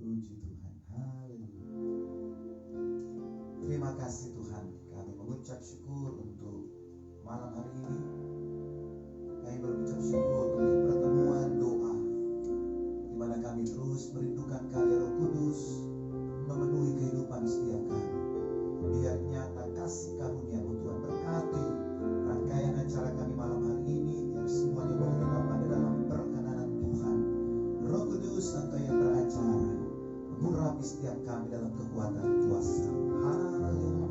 Puji Tuhan. Haleluya. Terima kasih Tuhan. Kami mengucap syukur untuk malam hari ini. Kami berucap syukur untuk pertemuan doa, di mana kami terus merindukan karya Roh Kudus memenuhi kehidupan setiap kami. Biar nyata kasih karunia Tuhan berkati rangkaian acara kami malam hari ini, biar semuanya boleh didapat di dalam perkenanan Tuhan. Roh Kudus Engkau yang beracara, mengurapi setiap kami dalam kekuatan kuasa. Haleluya.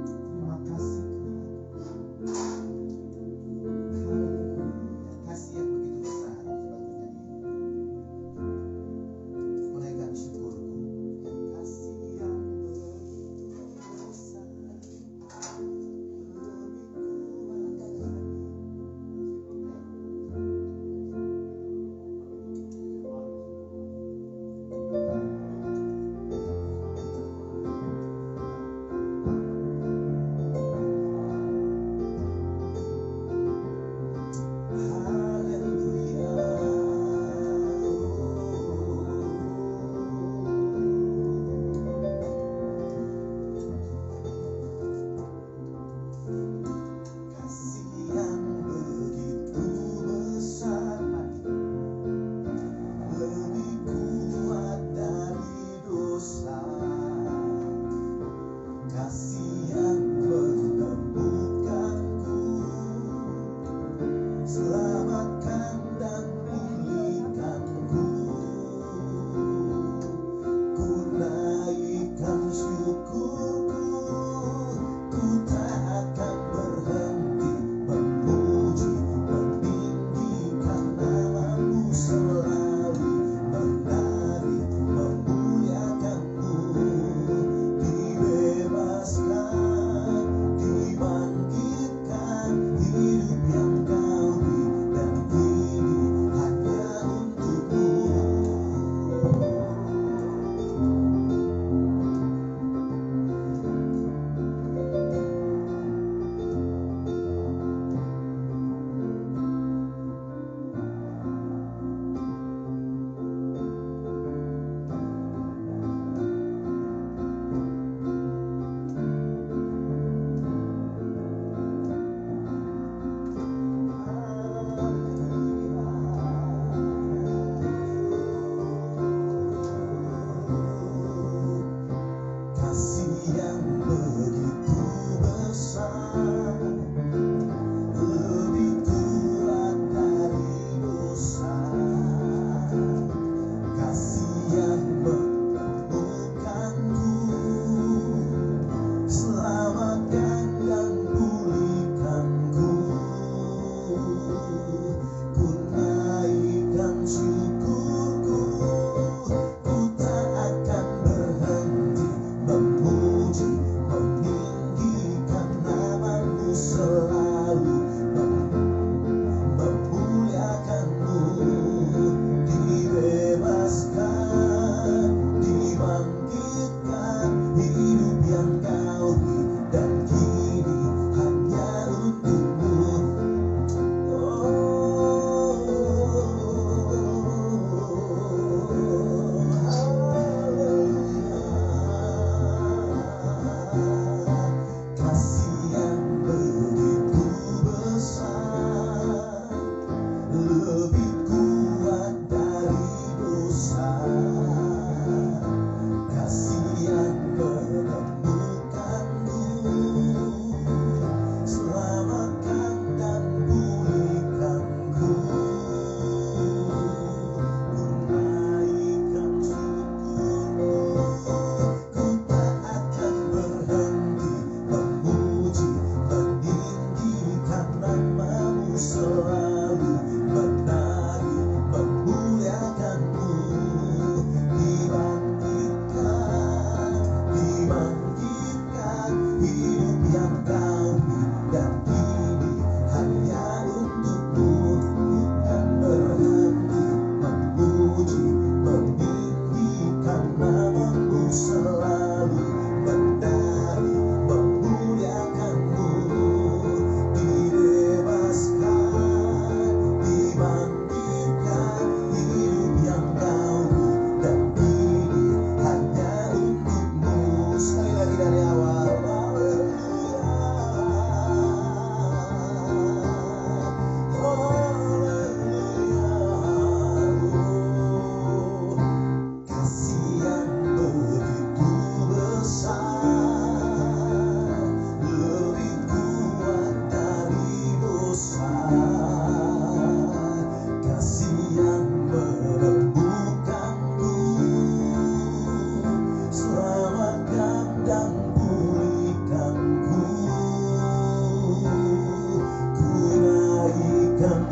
Terima kasih Tuhan. Haleluya. Kasih yang begitu besar. Coba bernyanyi. Mulaikan syukurku. Kasih yang begitu besar.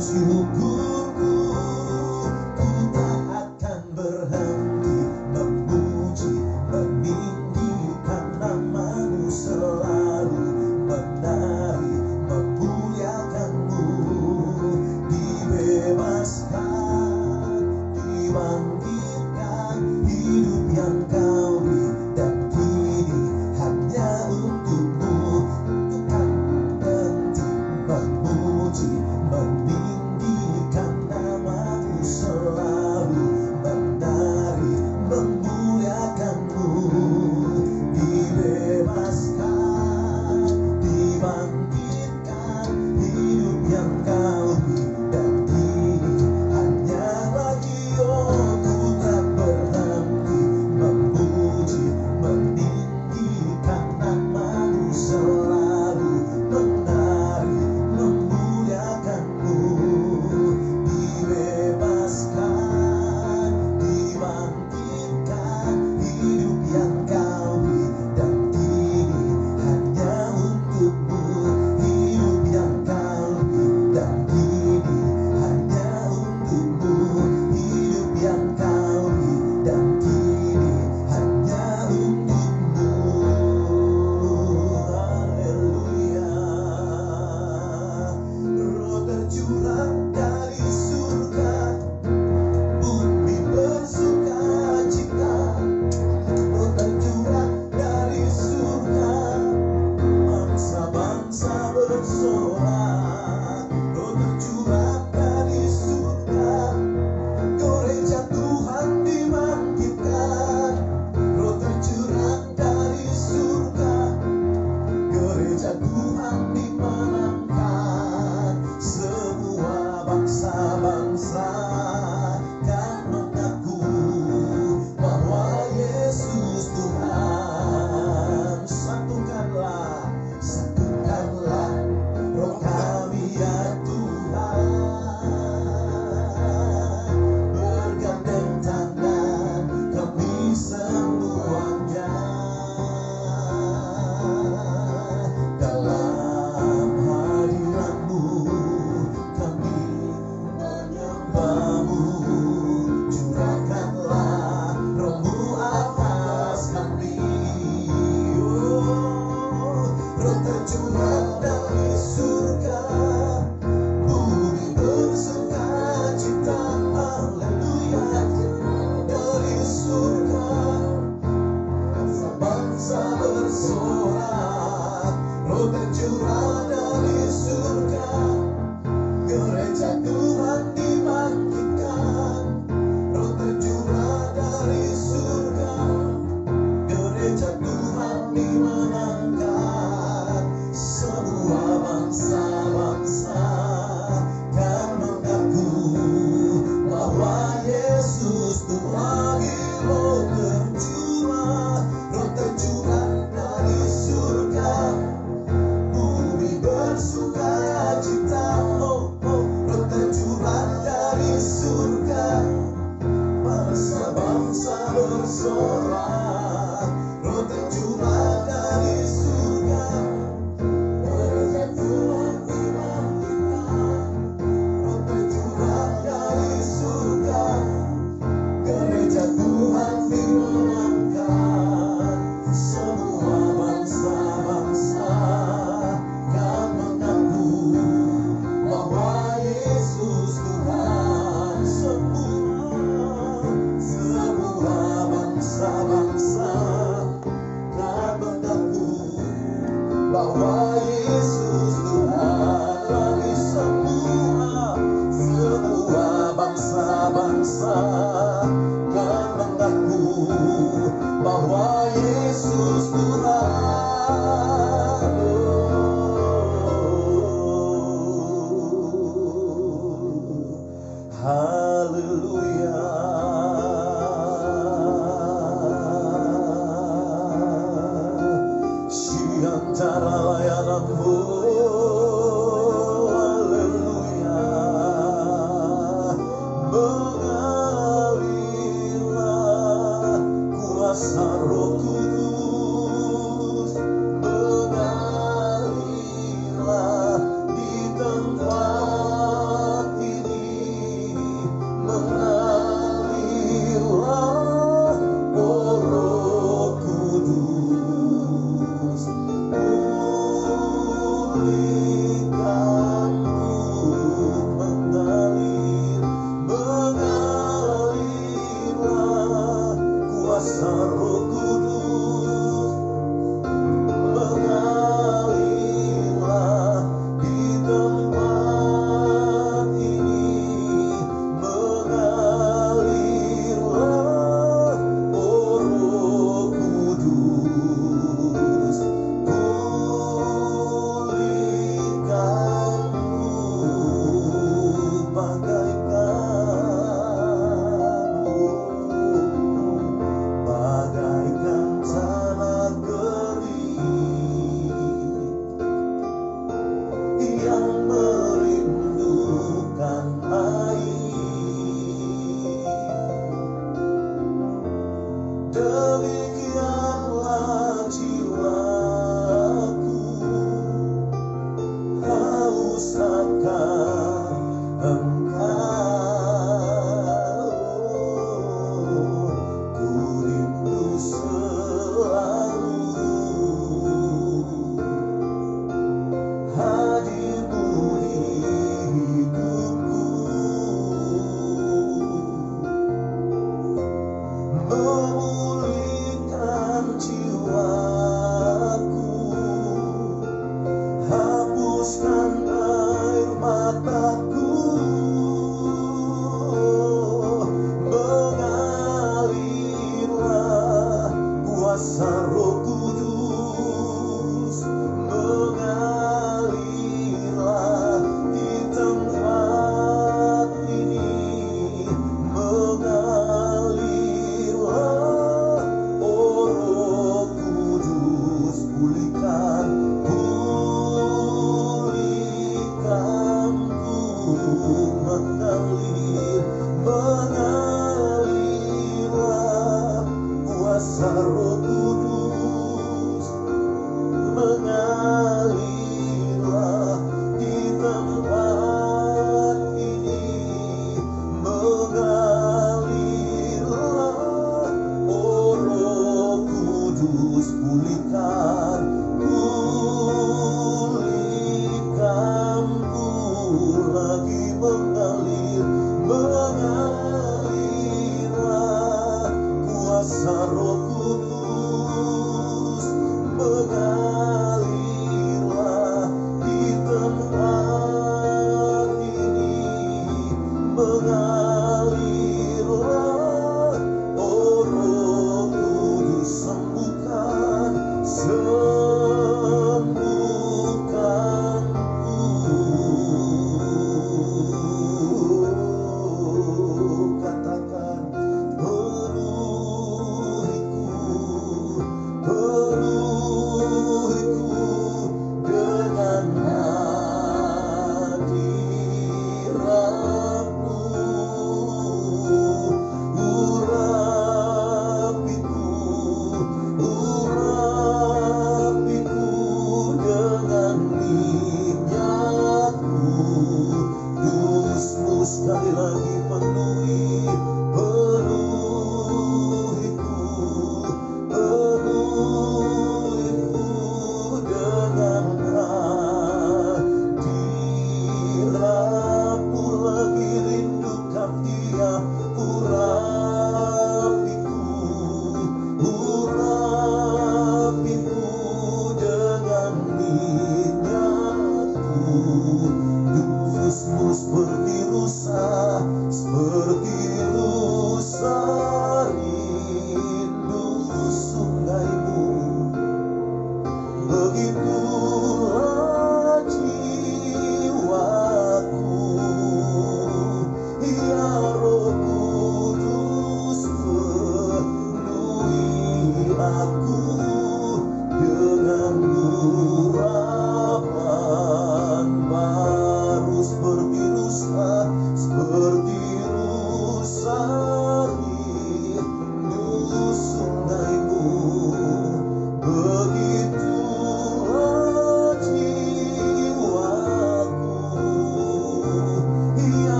syukurku, ku tak akan berhenti memuji, meninggikan nama-Mu, selalu menari, memuliakan-Mu. Dibebaskan, dibangkitkan, hidup yang Kau beri, dan kini hanya untuk-Mu. Tuhan berhenti memuji, meninggikan nama-Mu, selalu menari, memuliakan-Mu. Dibebaskan, dibangkitkan, hidup yang Kau beri, dan kini hanya bagi ku tak berhenti memuji, meninggikan nama-Mu, selalu menari, memuliakan-Mu. Dibebaskan, dibangkitkan, hidup yang Kau beri, dan kini hanya untuk-Mu. Hidup yang Kau beri, dan kini hanya untuk-Mu. Hidup yang Kau beri, dan kini hanya untuk-Mu. Haleluya. Roh tercurah dari surga, bumi bersukacita. Roh tercurah dari surga, bangsa-bangsa bersorak. Roh tercurah dari surga, gereja Tuhan dibangkitkan. Roh tercurah dari surga, gereja Tuhan dimenangkan. Semua bangsa-bangsa kan mengaku bahwa Yesus Tuhan. Satukanlah, satukanlah, roh yang merindukan air. Demikianlah jiwaku haus akan Engkau. Ku rindu selalu hadirmu di hidupku, memulihkan jiwaku, hapuskan air mata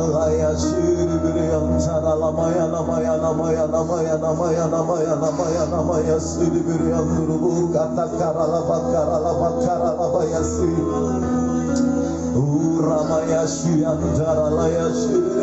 Laya Shiri Antara Lamaya Namaya Namaya Namaya Namaya Namaya Namaya Namaya Shiri Anduru Kata Karala Bakara Bakara Labaya Shiri Ramaya Shiri Antara Laya Shiri.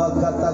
Menolongku.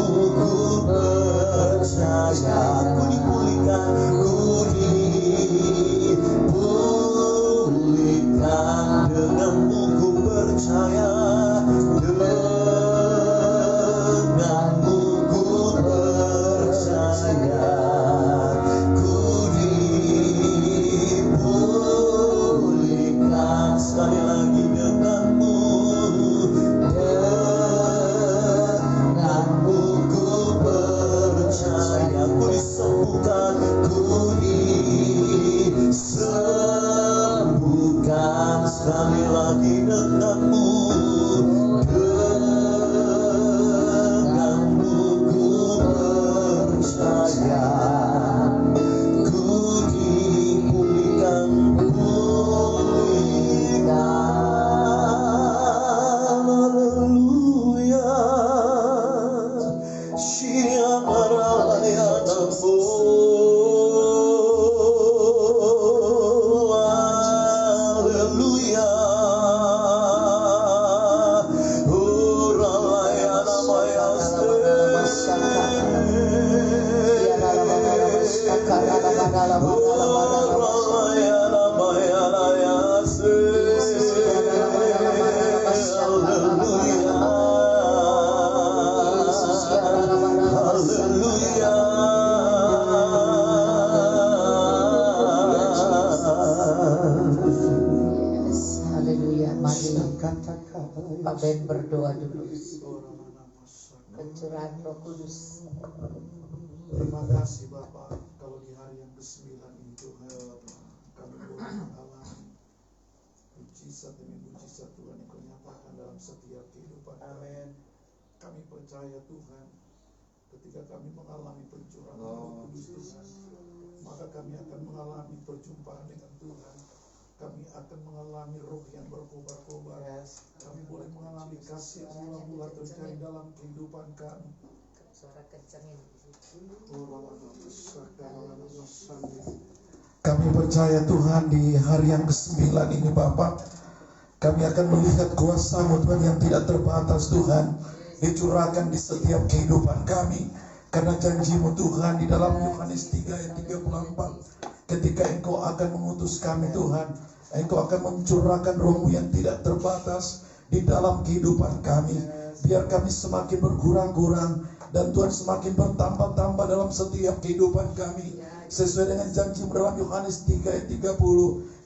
ku percaya. Ku dipulihkan, ku dipulihkan. Denganmu ku percaya, denganmu ku percaya. Ku dipulihkan. Sekali lagi, denganmu ku percaya. Ku disembuhkan, ku disembuhkan. Sekali lagi, denganmu ku percaya. Ku dipulihkan, haleluya. Haleluya. Haleluya. Mari Pak Ben berdoa dulu. Pencurahan Roh Kudus. Terima kasih Bapak, kalau di hari yang ke-9 ini Tuhan, kami boleh mengalami mujizat demi mujizat Tuhan yang Kau nyatakan dalam setiap kehidupan kami. Kami percaya Tuhan, ketika kami mengalami pencurahan Roh Kudus Tuhan, maka kami akan mengalami perjumpaan dengan Tuhan. Kami akan mengalami roh yang berkobar-kobar. Kami boleh mengalami kasih mula-mula terjadi dalam kehidupan kami. Suara kencangin. Kami percaya Tuhan di hari yang ke-9 ini Bapak, kami akan melihat kuasa-Mu Tuhan yang tidak terbatas Tuhan dicurahkan di setiap kehidupan kami. Karena janji-Mu Tuhan di dalam Yohanes 3 ayat 34, ketika Engkau akan mengutus kami Tuhan, Engkau akan mencurahkan Roh-Mu yang tidak terbatas di dalam kehidupan kami. Biar kami semakin berkurang-kurang dan Tuhan semakin bertambah-tambah dalam setiap kehidupan kami. Sesuai dengan janji-Mu dalam Yohanes 3 ayat 30,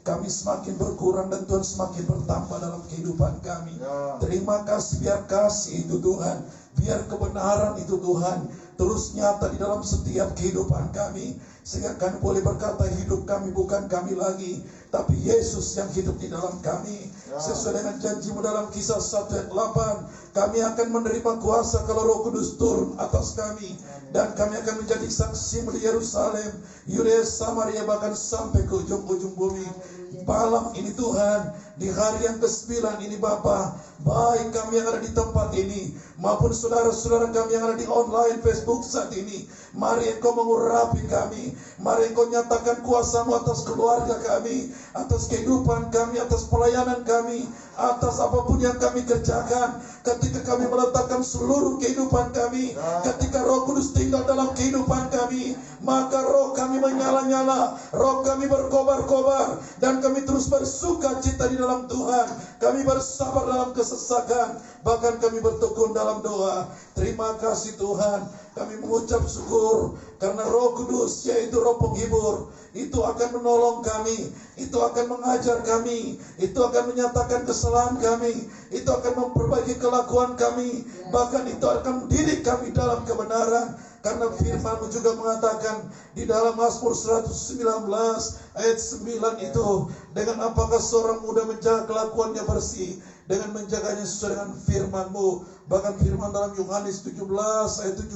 kami semakin berkurang dan Tuhan semakin bertambah dalam kehidupan kami. Terima kasih, biar kasih itu Tuhan, biar kebenaran itu Tuhan terus nyata di dalam setiap kehidupan kami, sehingga kami boleh berkata hidup kami bukan kami lagi, tapi Yesus yang hidup di dalam kami. Sesuai dengan janji-Mu dalam Kisah 1 ayat 8, kami akan menerima kuasa kalau Roh Kudus turun atas kami, dan kami akan menjadi saksi di Yerusalem, Yudea, Samaria, bahkan sampai ke ujung-ujung bumi. Malam ini Tuhan, di hari yang ke-9 ini Bapa, baik kami yang ada di tempat ini maupun saudara-saudara kami yang ada di online Facebook saat ini, mari Engkau mengurapi kami, mari Engkau nyatakan kuasa-Mu atas keluarga kami, atas kehidupan kami, atas pelayanan kami, atas apapun yang kami kerjakan. Ketika kami meletakkan seluruh kehidupan kami, ketika Roh Kudus tinggal dalam kehidupan kami, maka roh kami menyala-nyala, roh kami berkobar-kobar, dan kami terus bersuka cita di dalam Tuhan. Kami bersabar dalam kesesakan, bahkan kami bertekun dalam doa. Terima kasih Tuhan, kami mengucap syukur karena Roh Kudus, yaitu Roh penghibur, itu akan menolong kami, itu akan mengajar kami, itu akan menyatakan kesalahan kami, itu akan memperbaiki kelakuan kami, bahkan itu akan mendidik kami dalam kebenaran. Karena firman-Mu juga mengatakan di dalam Mazmur 119 ayat 9 itu, dengan apakah seorang muda menjaga kelakuannya bersih, dengan menjaganya sesuai dengan firman-Mu. Bahkan firman dalam Yohanes 17 ayat 17,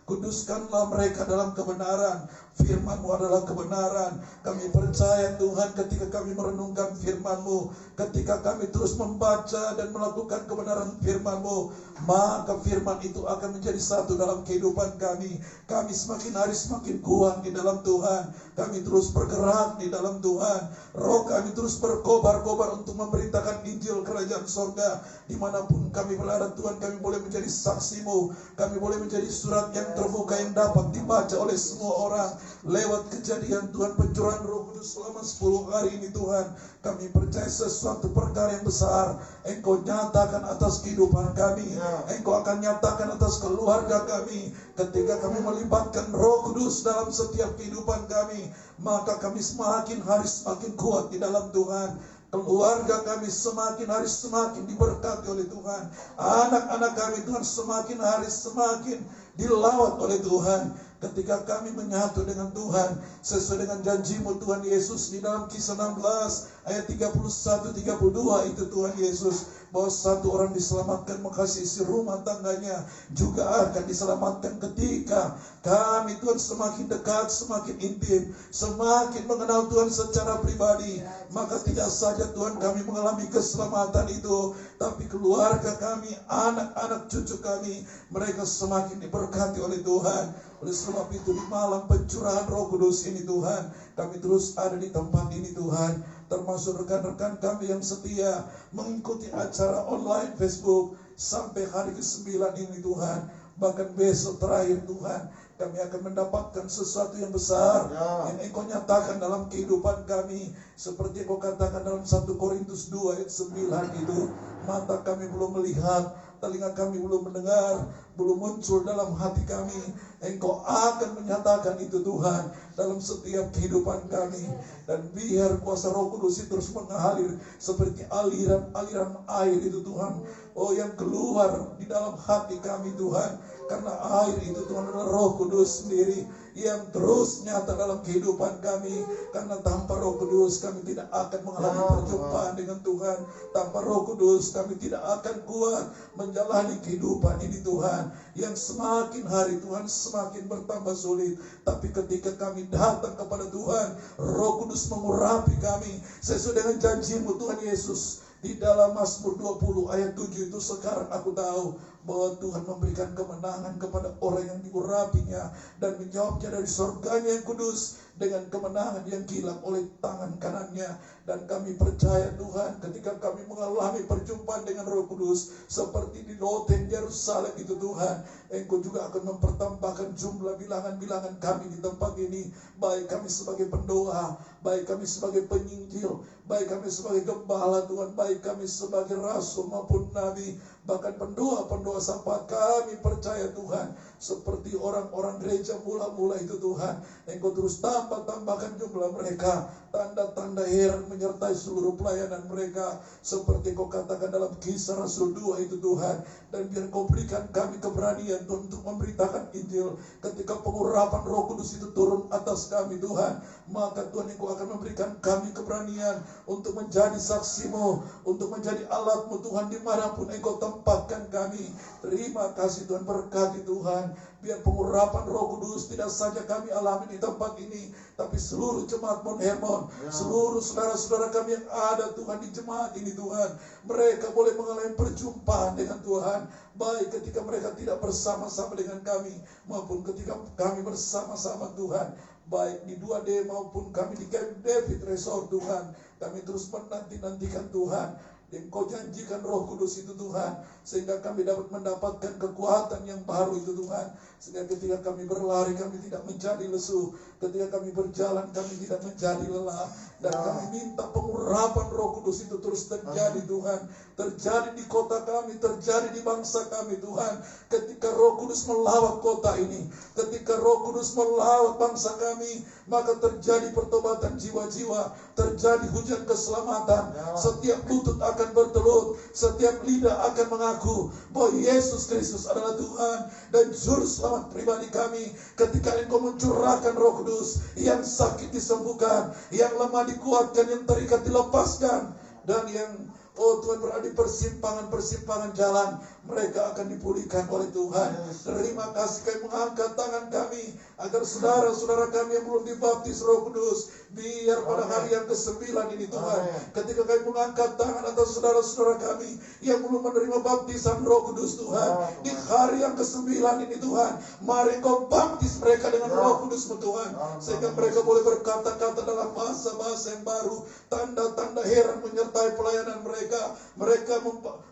Kuduskanlah mereka dalam kebenaran. Firman-Mu adalah kebenaran. Kami percaya Tuhan, ketika kami merenungkan firman-Mu, ketika kami terus membaca dan melakukan kebenaran firman-Mu, maka firman itu akan menjadi satu dalam kehidupan kami. Kami semakin hari semakin kuat di dalam Tuhan. Kami terus bergerak di dalam Tuhan. Roh kami terus berkobar-kobar untuk memberitakan Injil Kerajaan Sorga. Dimanapun kami berada Tuhan, kami boleh menjadi saksi-Mu. Kami boleh menjadi surat yang terbuka yang dapat dibaca oleh semua orang. Lewat kejadian Tuhan, pencurahan Roh Kudus selama 10 hari ini Tuhan, kami percaya sesuatu perkara yang besar Engkau nyatakan atas kehidupan kami. Engkau akan nyatakan atas keluarga kami. Ketika kami melibatkan Roh Kudus dalam setiap kehidupan kami, maka kami semakin hari semakin kuat di dalam Tuhan. Keluarga kami semakin hari semakin diberkati oleh Tuhan. Anak-anak kami Tuhan semakin hari semakin dilawat oleh Tuhan. Ketika kami menyatu dengan Tuhan sesuai dengan janji-Mu Tuhan Yesus di dalam Kisah 16 ayat 31-32 itu Tuhan Yesus, bahwa satu orang diselamatkan maka isi rumah tangganya juga akan diselamatkan. Ketika kami Tuhan semakin dekat, semakin intim, semakin mengenal Tuhan secara pribadi, maka tidak saja Tuhan kami mengalami keselamatan itu, tapi keluarga kami, anak-anak cucu kami, mereka semakin diberkati oleh Tuhan. Oleh sebab itu di malam pencurahan Roh Kudus ini Tuhan, kami terus ada di tempat ini Tuhan, termasuk rekan-rekan kami yang setia mengikuti acara online Facebook sampai hari ke-9 ini Tuhan. Bahkan besok terakhir Tuhan, kami akan mendapatkan sesuatu yang besar yang Engkau nyatakan dalam kehidupan kami. Seperti Engkau katakan dalam 1 Korintus 2 ayat 9 itu, mata kami belum melihat, telinga kami belum mendengar, belum muncul dalam hati kami. Engkau akan menyatakan itu Tuhan dalam setiap kehidupan kami. Dan biar kuasa Roh Kudus itu terus mengalir seperti aliran-aliran air itu Tuhan, oh yang keluar di dalam hati kami Tuhan. Karena air itu Tuhan adalah Roh Kudus sendiri yang terus nyata dalam kehidupan kami. Karena tanpa Roh Kudus kami tidak akan mengalami perjumpaan dengan Tuhan. Tanpa Roh Kudus kami tidak akan kuat menjalani kehidupan ini Tuhan, yang semakin hari Tuhan semakin bertambah sulit. Tapi ketika kami datang kepada Tuhan, Roh Kudus mengurapi kami sesuai dengan janji-Mu Tuhan Yesus. Di dalam Mazmur 20 ayat 7 itu, sekarang aku tahu bahwa Tuhan memberikan kemenangan kepada orang yang diurapinya dan menjawabnya dari surganya yang kudus dengan kemenangan yang gilang oleh tangan kanannya. Dan kami percaya Tuhan, ketika kami mengalami perjumpaan dengan Roh Kudus seperti di Loteng Yerusalem itu Tuhan, Engkau juga akan mempertambahkan jumlah bilangan-bilangan kami di tempat ini. Baik kami sebagai pendoa, baik kami sebagai penyinjil, baik kami sebagai gembala Tuhan, baik kami sebagai rasul maupun nabi, bahkan pendoa-pendoa sahabat kami percaya Tuhan, seperti orang-orang gereja mula-mula itu Tuhan, Engkau terus tambahkan jumlah mereka. Tanda-tanda heran menyertai seluruh pelayanan mereka, seperti Kau katakan dalam Kisah Rasul 2 itu Tuhan. Dan biar Kau berikan kami keberanian Tuhan untuk memberitakan Injil. Ketika pengurapan Roh Kudus itu turun atas kami Tuhan, maka Tuhan Engkau akan memberikan kami keberanian untuk menjadi saksi-Mu, untuk menjadi alat-Mu Tuhan dimanapun Engkau tempatkan kami. Terima kasih Tuhan, berkati Tuhan. Biar pengurapan Roh Kudus tidak saja kami alami di tempat ini, tapi seluruh jemaat Mount Hermon, seluruh saudara-saudara kami yang ada Tuhan di jemaat ini Tuhan, mereka boleh mengalami perjumpaan dengan Tuhan, baik ketika mereka tidak bersama-sama dengan kami, maupun ketika kami bersama-sama Tuhan, baik di 2D maupun kami di Camp David Resort Tuhan. Kami terus menanti-nantikan Tuhan, yang Kau janjikan Roh Kudus itu Tuhan, sehingga kami dapat mendapatkan kekuatan yang baru itu Tuhan, sehingga ketika kami berlari kami tidak menjadi lesu, ketika kami berjalan kami tidak menjadi lelah. Dan kami minta pengurapan Roh Kudus itu terus terjadi Tuhan, terjadi di kota kami, terjadi di bangsa kami Tuhan. Ketika Roh Kudus melawat kota ini, ketika Roh Kudus melawat bangsa kami, maka terjadi pertobatan jiwa-jiwa, terjadi hujan keselamatan. Setiap lutut akan bertelut, setiap lidah akan mengaku bahwa Yesus Kristus adalah Tuhan dan Juru Selamat pribadi kami. Ketika Engkau mencurahkan Roh Kudus, yang sakit disembuhkan, yang lemah dikuatkan, yang terikat dilepaskan, dan yang Tuhan berada di persimpangan-persimpangan jalan, mereka akan dipulihkan oleh Tuhan. Terima kasih kami mengangkat tangan kami agar saudara-saudara kami yang belum dibaptis Roh Kudus, biar pada hari yang ke-9 ini Tuhan, ketika kami mengangkat tangan atas saudara-saudara kami yang belum menerima baptisan Roh Kudus Tuhan, di hari yang ke-9 ini Tuhan, mari Engkau baptis mereka dengan Roh Kudus Tuhan, sehingga mereka boleh berkata-kata dalam bahasa-bahasa yang baru, tanda-tanda heran menyertai pelayanan mereka. Mereka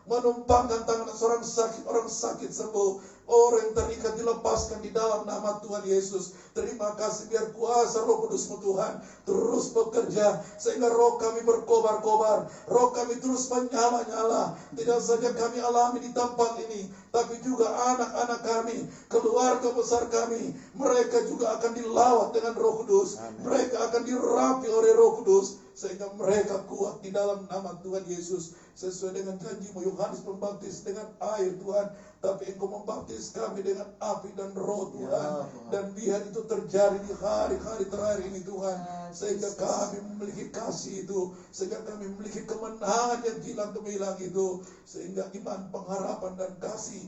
menumpangkan tangan seorang sakit, orang sakit sembuh, orang yang terikat dilepaskan di dalam nama Tuhan Yesus. Terima kasih, biar kuasa Roh Kudus-Mu Tuhan terus bekerja, sehingga roh kami berkobar-kobar, roh kami terus menyala-nyala. Tidak saja kami alami di tempat ini, tapi juga anak-anak kami, keluarga besar kami, mereka juga akan dilawat dengan Roh Kudus. Mereka akan dirapi oleh Roh Kudus, sehingga mereka kuat di dalam nama Tuhan Yesus. Sesuai dengan janji-Mu, Yohanes membaptis dengan air Tuhan, tapi Engkau membaptis kami dengan api dan Roh Tuhan. Dan biar itu terjadi di hari-hari terakhir ini Tuhan, sehingga kami memiliki kasih itu, sehingga kami memiliki kemenangan yang hilang gemilang itu, sehingga iman, pengharapan dan kasih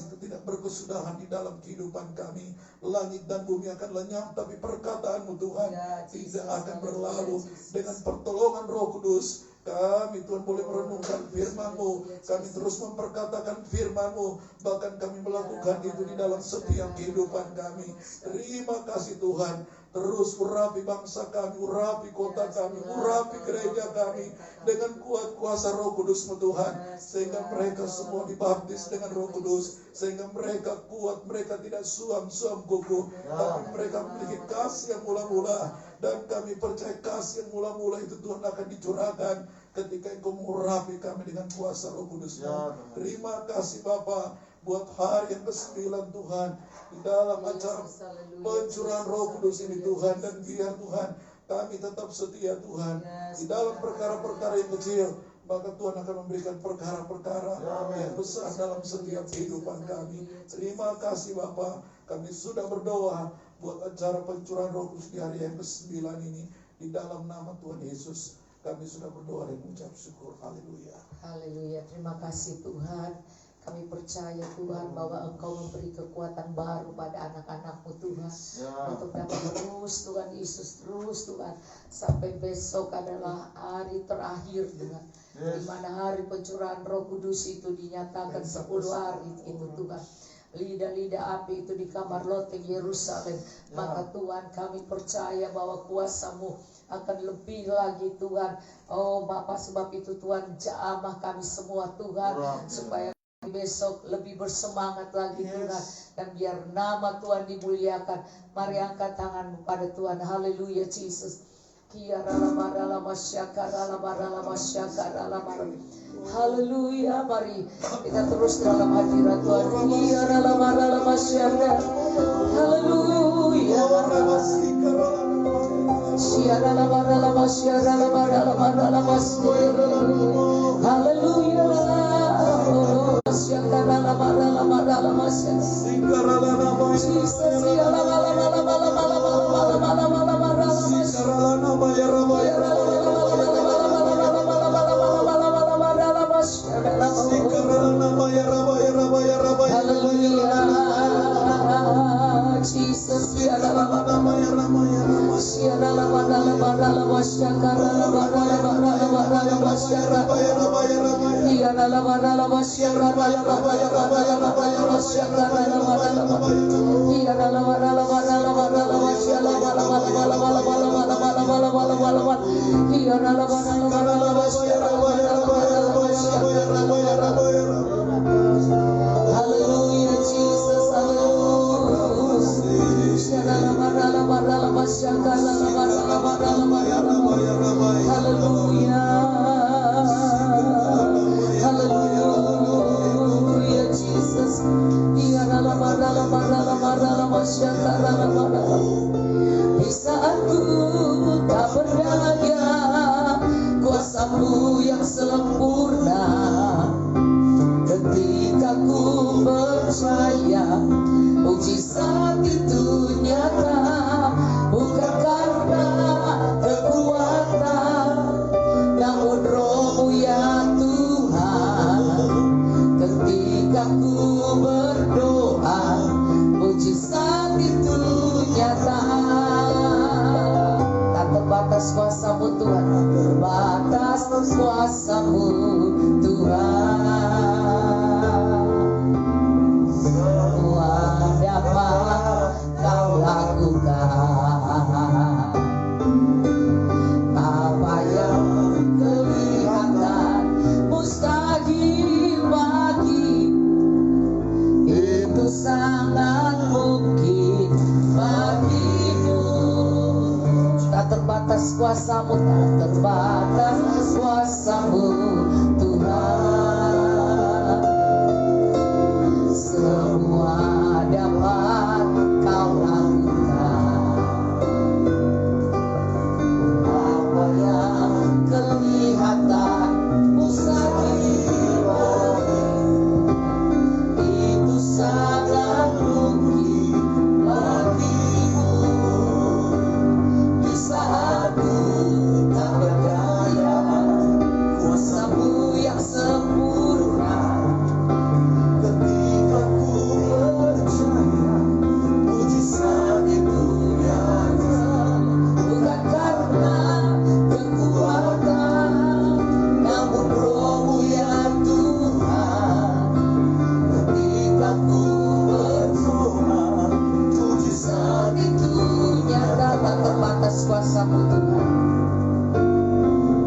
itu tidak berkesudahan di dalam kehidupan kami. Langit dan bumi akan lenyap, tapi perkataan-Mu Tuhan tidak akan berlalu. Dengan pertolongan Roh Kudus, kami Tuhan boleh merenungkan firman-Mu, kami terus memperkatakan firman-Mu, bahkan kami melakukan itu di dalam setiap kehidupan kami. Terima kasih Tuhan. Terus urapi bangsa kami, urapi kota kami, urapi gereja kami dengan kuat kuasa Roh Kudus-Mu Tuhan, sehingga mereka semua dibaptis dengan Roh Kudus, sehingga mereka kuat, mereka tidak suam-suam kuku, tapi mereka memiliki kasih yang mula-mula. Dan kami percaya kasih yang mula-mula itu Tuhan akan dicurahkan ketika Engkau mengurapi kami dengan kuasa Roh Kudus-Mu. Terima kasih Bapa buat hari yang ke-9 Tuhan, di dalam acara pencurahan Roh Kudus ini Tuhan. Dan biar Tuhan kami tetap setia Tuhan di dalam perkara-perkara yang kecil, maka Tuhan akan memberikan perkara-perkara yang besar dalam setiap kehidupan kami. Terima kasih Bapa, kami sudah berdoa buat acara pencurahan Roh Kudus di hari yang ke-9 ini, di dalam nama Tuhan Yesus kami sudah berdoa dan mengucap syukur. Haleluya. Haleluya. Terima kasih Tuhan. Kami percaya Tuhan bahwa Engkau memberi kekuatan baru pada anak-anak-Mu Tuhan, untuk dapat terus Tuhan Yesus, terus Tuhan, sampai besok adalah hari terakhir Tuhan, di mana hari pencurahan Roh Kudus itu dinyatakan 10 hari itu Tuhan. Lidah-lidah api itu di kamar loteng Yerusalem. Maka Tuhan, kami percaya bahwa kuasa-Mu akan lebih lagi Tuhan. Oh Bapa, sebab itu Tuhan, jamah kami semua Tuhan, supaya besok lebih bersemangat lagi Tuhan, dan biar nama Tuhan dimuliakan. Mari angkat tanganmu pada Tuhan. Haleluya Jesus. Haleluya, mari kita terus dalam hadirat Tuhan. Haleluya. Di saat ku tak berdaya, kuasa-Mu yang sempurna. Ketika ku percaya mukjizat itu nyata, bukan karena kekuatan, namun Roh-Mu ya Tuhan. Ketika terbatas kuasa-Mu Tuhan. Semua dapat Kau lakukan. Apa yang kelihatan mustahil bagi, itu sangat mungkin bagimu. Tak terbatas kuasa-Mu, tak terbatas kuasa-Mu Tuhan. Semua dapat Kau lakukan. Apa yang kelihatan mustahil bagi, itu sangat mungkin bagimu. Di saat ku tak berdaya, kuasa-Mu yang sempurna. Ketika ku percaya, mujizat itu nyata. Bukan karena kekuatan, namun Roh-Mu ya Tuhan. Ketika ku berdoa, mujizat itu nyata. Tak terbatas kuasa-Mu Tuhan.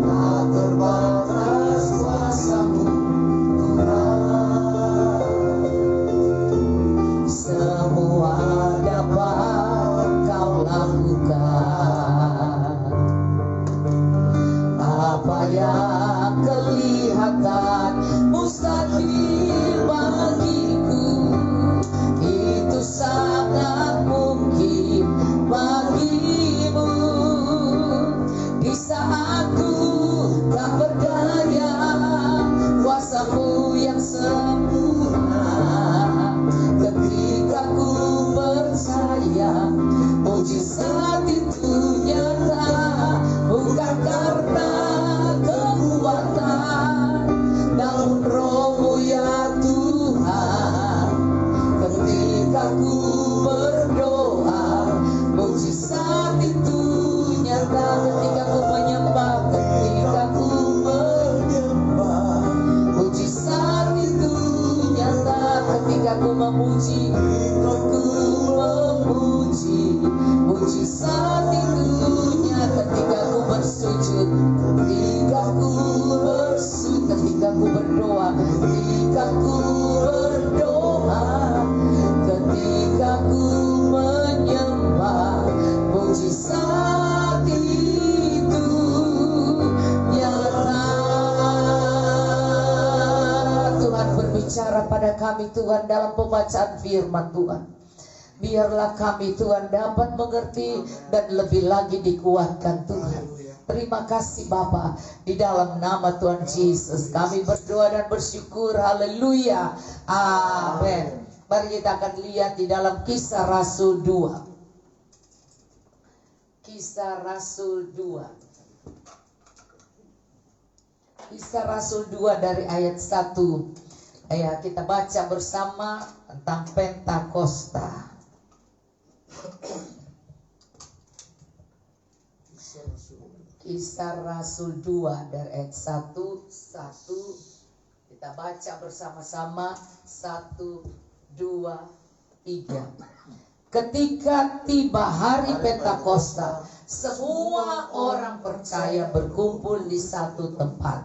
Tak terbatas kuasa-Mu Tuhan. Semua dapat Kau lakukan. Apa yang kelihatan mustahil bagiku, itu sangat mungkin bagimu. Di saat ku tak berdaya, kuasa-Mu yang sempurna. Ketika ku percaya, mujizat itu nyata. Bukan karena kekuatan, namun Roh-Mu ya Tuhan. Ketika ku berdoa, mujizat itu nyata. Ketika ku menyembah, ketika ku menyembah, mujizat itu nyata. Ketika ku memuji, mujizat itu nyata. Ketika ku bersujud, ketika ku berdoa, ketika ku menyembah, mujizat itu nyata. Tuhan berbicara pada kami Tuhan dalam pembacaan firman Tuhan. Biarlah kami Tuhan dapat mengerti dan lebih lagi dikuatkan Tuhan. Terima kasih Bapa, di dalam nama Tuhan Yesus kami berdoa dan bersyukur. Haleluya, amin. Mari kita akan lihat di dalam Kisah Rasul 2. Kisah Rasul 2. Kisah Rasul 2 dari ayat 1. Kita baca bersama tentang Pentakosta. Kisah Rasul 2 dari ayat 1. Kita baca bersama-sama. 1, 2, 3. Ketika tiba hari Pentakosta, semua orang percaya berkumpul di satu tempat.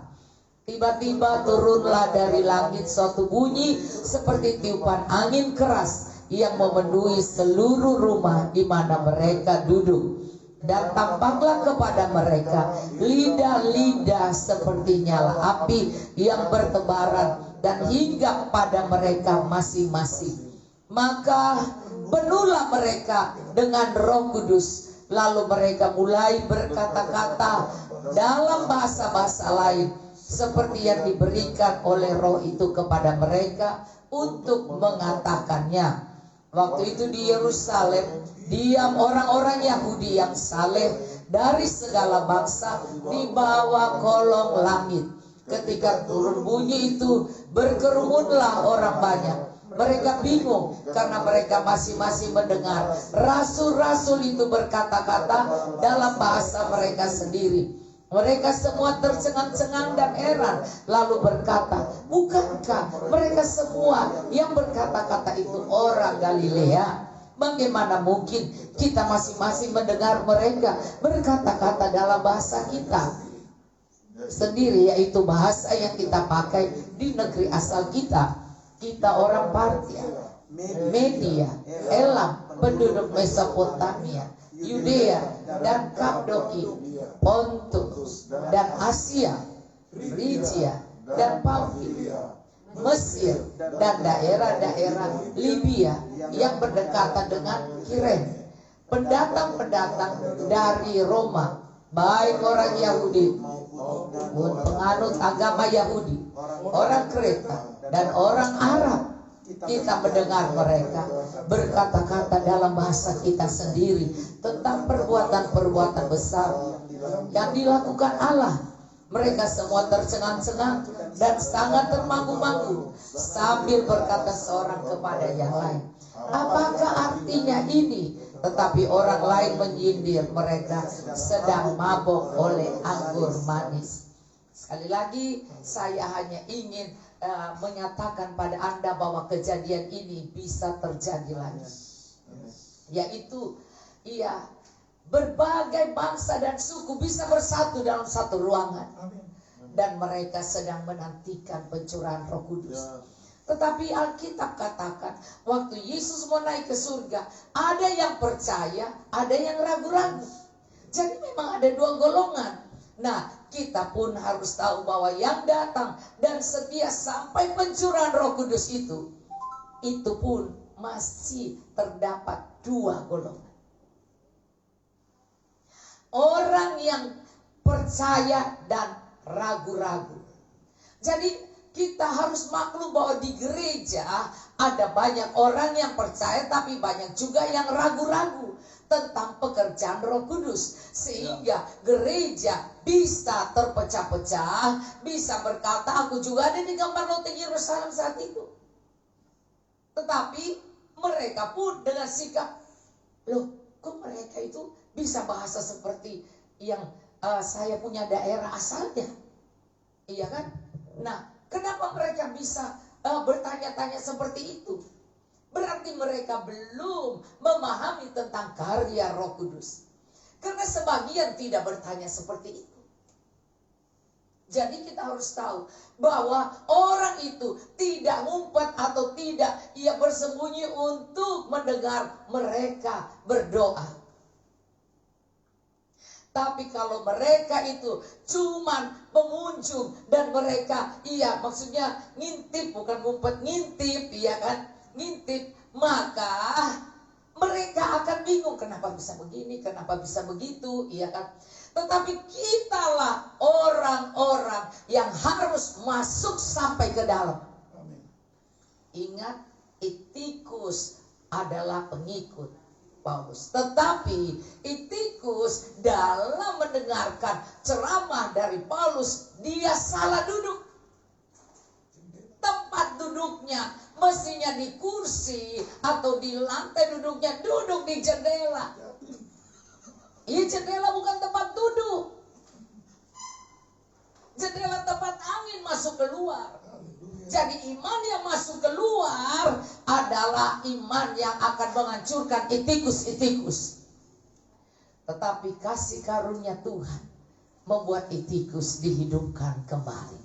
Tiba-tiba turunlah dari langit suatu bunyi seperti tiupan angin keras yang memenuhi seluruh rumah di mana mereka duduk. Dan tampaklah kepada mereka lidah-lidah seperti nyala api yang bertebaran dan hinggap pada mereka masing-masing. Maka penuhlah mereka dengan Roh Kudus. Lalu mereka mulai berkata-kata dalam bahasa-bahasa lain seperti yang diberikan oleh Roh itu kepada mereka untuk mengatakannya. Waktu itu di Yerusalem diam orang-orang Yahudi yang saleh dari segala bangsa di bawah kolong langit. Ketika turun bunyi itu, berkerumunlah orang banyak. Mereka bingung karena mereka masing-masing mendengar rasul-rasul itu berkata-kata dalam bahasa mereka sendiri. Mereka semua tercengang-cengang dan heran, lalu berkata, bukankah mereka semua yang berkata-kata itu orang Galilea? Bagaimana mungkin kita masing-masing mendengar mereka berkata-kata dalam bahasa kita sendiri, yaitu bahasa yang kita pakai di negeri asal kita. Kita orang Partia, Media, Elam, penduduk Mesopotamia, Yudea dan Kapdoki, Pontus dan Asia, Frigia dan Pamfilia, Mesir dan daerah-daerah Libya yang berdekatan dengan Kirene, pendatang-pendatang dari Roma, baik orang Yahudi maupun penganut agama Yahudi, orang Kreta dan orang Arab. Kita mendengar mereka berkata-kata dalam bahasa kita sendiri tentang perbuatan-perbuatan besar yang dilakukan Allah. Mereka semua tercengang-cengang dan sangat termangu-mangu sambil berkata seorang kepada yang lain, apakah artinya ini? Tetapi orang lain menyindir mereka sedang mabok oleh anggur manis. Sekali lagi saya hanya ingin menyatakan pada Anda bahwa kejadian ini bisa terjadi lagi, yaitu berbagai bangsa dan suku bisa bersatu dalam satu ruangan, dan mereka sedang menantikan pencurahan Roh Kudus. Tetapi Alkitab katakan waktu Yesus mau naik ke surga, ada yang percaya, ada yang ragu-ragu. Jadi memang ada dua golongan. Nah, kita pun harus tahu bahwa yang datang dan setia sampai pencurahan Roh Kudus itu pun masih terdapat dua golongan. Orang yang percaya dan ragu-ragu. Jadi kita harus maklum bahwa di gereja ada banyak orang yang percaya, tapi banyak juga yang ragu-ragu tentang pekerjaan Roh Kudus, sehingga gereja bisa terpecah-pecah, bisa berkata aku juga ada di gambar loteng Yerusalem saat itu. Tetapi mereka pun dengan sikap, loh kok mereka itu bisa bahasa seperti yang saya punya daerah asalnya, iya kan? Nah, kenapa mereka bisa bertanya-tanya seperti itu? Berarti mereka belum memahami tentang karya Roh Kudus. Karena sebagian tidak bertanya seperti itu. Jadi kita harus tahu bahwa orang itu tidak ngumpet atau tidak ia bersembunyi untuk mendengar mereka berdoa. Tapi kalau mereka itu cuman pengunjung dan mereka maksudnya ngintip, bukan ngumpet, ngintip, iya kan? Ngintip, maka mereka akan bingung kenapa bisa begini, kenapa bisa begitu, iya kan? Tetapi kitalah orang-orang yang harus masuk sampai ke dalam. Ingat, Itikus adalah pengikut Paulus, tetapi Itikus dalam mendengarkan ceramah dari Paulus, dia salah duduk. Tempat duduknya mestinya di kursi atau di lantai duduknya, duduk di jendela. Iya, jendela bukan tempat duduk. Jendela tempat angin masuk keluar. Jadi iman yang masuk keluar adalah iman yang akan menghancurkan itikus-itikus. Tetapi kasih karunia Tuhan membuat itikus dihidupkan kembali.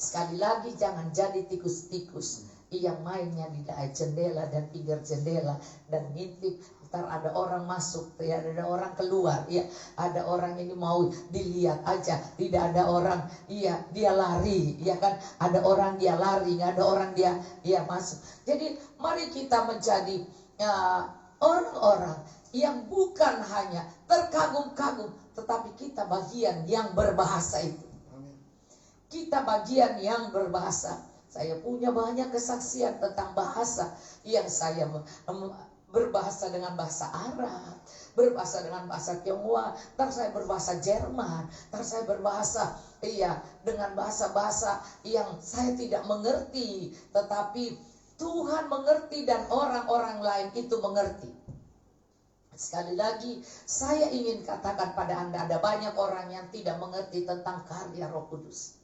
Sekali lagi, jangan jadi tikus-tikus yang mainnya di jendela dan pinggir jendela dan ngintip. Ntar ada orang masuk, ya, ada orang keluar, ya, ada orang ini mau dilihat aja, tidak ada orang, iya dia lari, ya kan, ada orang dia lari, nggak ada orang dia masuk. Jadi mari kita menjadi orang-orang yang bukan hanya terkagum-kagum, tetapi kita bagian yang berbahasa itu. Kita bagian yang berbahasa. Saya punya banyak kesaksian tentang bahasa yang saya berbahasa dengan bahasa Arab, berbahasa dengan bahasa Tionghoa, ntar saya berbahasa Jerman, ntar saya berbahasa dengan bahasa-bahasa yang saya tidak mengerti, tetapi Tuhan mengerti dan orang-orang lain itu mengerti. Sekali lagi, saya ingin katakan pada Anda, ada banyak orang yang tidak mengerti tentang karya Roh Kudus.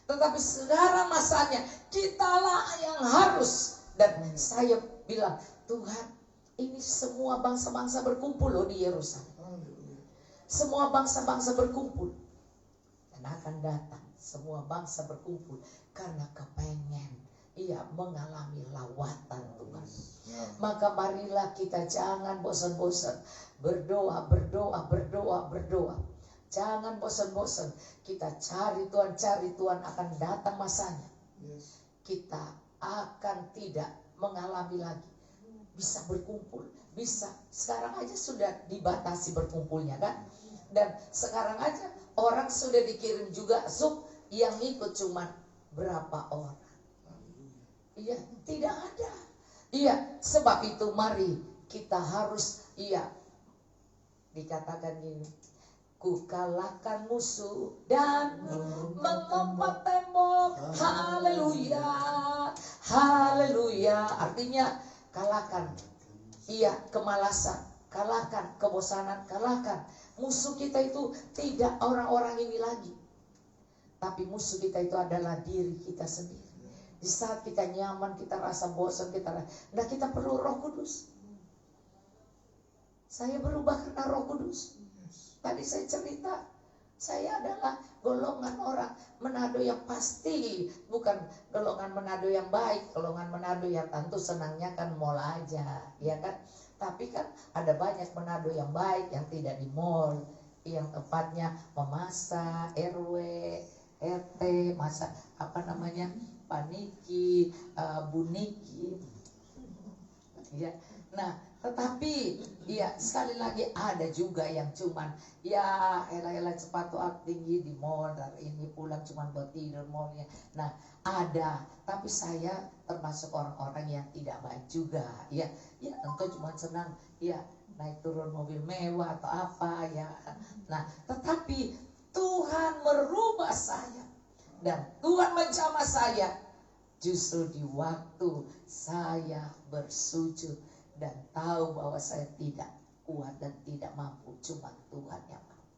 Tetapi sekarang masanya kitalah yang harus. Dan saya bilang, Tuhan, ini semua bangsa-bangsa berkumpul loh di Yerusalem. Semua bangsa-bangsa berkumpul. Dan akan datang semua bangsa berkumpul karena kepengen mengalami lawatan Tuhan. Maka marilah kita jangan bosan-bosan berdoa. Jangan bosan-bosan. Kita cari Tuhan akan datang masanya. Kita akan tidak mengalami lagi. Bisa berkumpul, bisa. Sekarang aja sudah dibatasi berkumpulnya kan. Dan sekarang aja orang sudah dikirim juga Zoom yang ikut cuma berapa orang. Iya, tidak ada. Iya, sebab itu mari kita harus dikatakan gini. Ku kalahkan musuh dan melompat tembok. Haleluya. Haleluya. Artinya kalahkan kemalasan, kalahkan kebosanan, kalahkan. Musuh kita itu tidak orang-orang ini lagi. Tapi musuh kita itu adalah diri kita sendiri. Di saat kita nyaman, kita rasa bosan, kita perlu Roh Kudus. Saya berubah karena Roh Kudus. Tadi saya cerita, saya adalah golongan orang Manado yang pasti, bukan golongan Manado yang baik. Golongan Manado yang tentu senangnya kan mall aja, ya kan? Tapi kan ada banyak Manado yang baik yang tidak di mall, yang tepatnya memasak, RW, RT, masak paniki, buniki, ya. Nah, tetapi sekali lagi ada juga yang cuman elah sepatu tinggi di mall, dari ini pulang cuman buat tidur mallnya. Nah, ada, tapi saya termasuk orang-orang yang tidak baik juga, tentu cuma senang naik turun mobil mewah atau apa ya. Nah, tetapi Tuhan merubah saya. Dan Tuhan menjamah saya justru di waktu saya bersujud dan tahu bahwa saya tidak kuat dan tidak mampu, cuma Tuhan yang mampu.